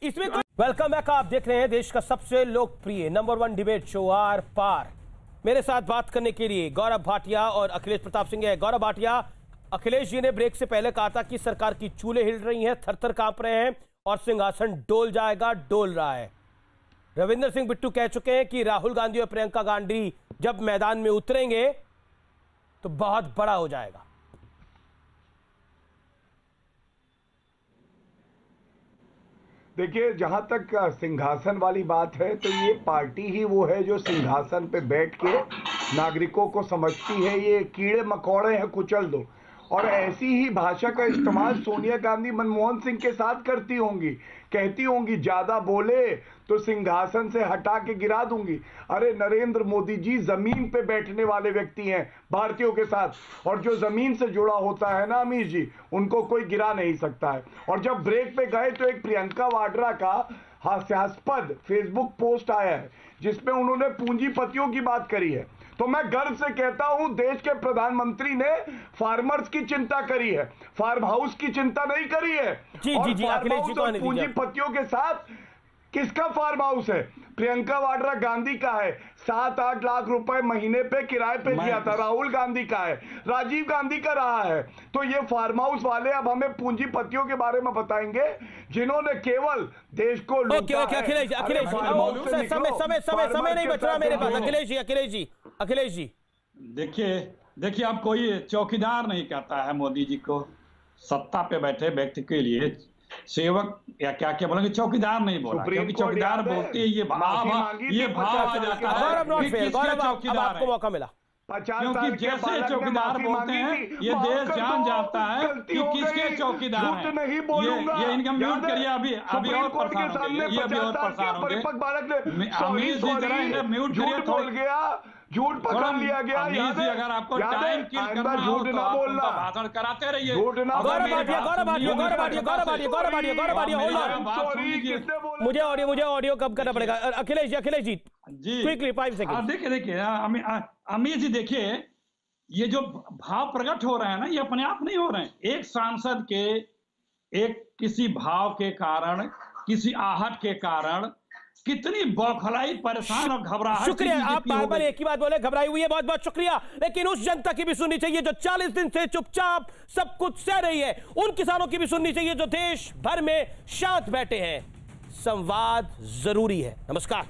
इसमें वेलकम बैक। आप देख रहे हैं देश का सबसे लोकप्रिय नंबर 1 डिबेट शो आर पार। मेरे साथ बात करने के लिए गौरव भाटिया और अखिलेश प्रताप सिंह है। गौरव भाटिया, अखिलेश जी ने ब्रेक से पहले कहा था कि सरकार की चूल्हे हिल रही हैं, थर थर कांप रहे हैं और सिंहासन डोल जाएगा, डोल रहा है। रविंद्र सिंह बिट्टू कह चुके हैं कि राहुल गांधी और प्रियंका गांधी जब मैदान में उतरेंगे तो बहुत बड़ा हो जाएगा। देखिए, जहां तक सिंहासन वाली बात है तो ये पार्टी ही वो है जो सिंहासन पे बैठ के नागरिकों को समझती है ये कीड़े मकोड़े हैं, कुचल दो। और ऐसी ही भाषा का इस्तेमाल सोनिया गांधी मनमोहन सिंह के साथ करती होंगी, कहती होंगी ज्यादा बोले तो सिंहासन से हटा के गिरा दूंगी। अरे नरेंद्र मोदी जी जमीन पे बैठने वाले व्यक्ति हैं भारतीयों के साथ, और जो जमीन से जुड़ा होता है ना अमीर जी, उनको कोई गिरा नहीं सकता है। और जब ब्रेक पे गए तो एक प्रियंका वाड्रा का हास्यास्पद फेसबुक पोस्ट आया है जिसमें उन्होंने पूंजीपतियों की बात करी है। तो मैं गर्व से कहता हूं देश के प्रधानमंत्री ने फार्मर्स की चिंता करी है, फार्म हाउस की चिंता नहीं करी है। और पूंजीपतियों के साथ किसका फार्म हाउस है? प्रियंका वाड्रा गांधी का है, 7-8 लाख रुपए महीने पे किराए पे दिया था। राहुल गांधी का है, राजीव गांधी का रहा है। तो ये फार्म हाउस वाले अब हमें पूंजीपतियों के बारे में बताएंगे जिन्होंने केवल देश को लूटा है। समय नहीं बच रहा मेरे पास। अखिलेश जी देखिए अब कोई चौकीदार नहीं कहता है मोदी जी को। सत्ता पे बैठे व्यक्ति के लिए सेवक या क्या क्या बोलेंगे, चौकीदार नहीं बोला, क्योंकि चौकीदार बोलते हैं ये भाव आ जाता है। चौकीदार आपको मौका मिला, क्योंकि जैसे चौकीदार बोलते हैं ये देश जाता है कि किसके चौकीदार हैं। ये इनका म्यूट करिए, अभी और परेशान होंगे, ये अभी और परेशान होंगे। अमीर जी जरा इन्हें म्यूट करिए। बोल गया, झूठ पकड़ लिया गया। अगर आपको टाइम किल करना हो तो आप उनका भाषण कराते रहिए। मुझे ऑडियो कब करना पड़ेगा? Akhilesh ji quickly 5 second. देखिए अमीर जी, देखिए ये जो भाव प्रकट हो रहे हैं ना, ये अपने आप नहीं हो रहे हैं। एक सांसद के एक किसी भाव के कारण, किसी आहट के कारण कितनी बौखलाई, परेशान और घबराहट। शुक्रिया, आप बार-बार एक ही बात बोले, घबराई हुई है, बहुत बहुत शुक्रिया। लेकिन उस जनता की भी सुननी चाहिए जो 40 दिन से चुपचाप सब कुछ सह रही है। उन किसानों की भी सुननी चाहिए जो देश भर में शांत बैठे हैं। संवाद जरूरी है। नमस्कार।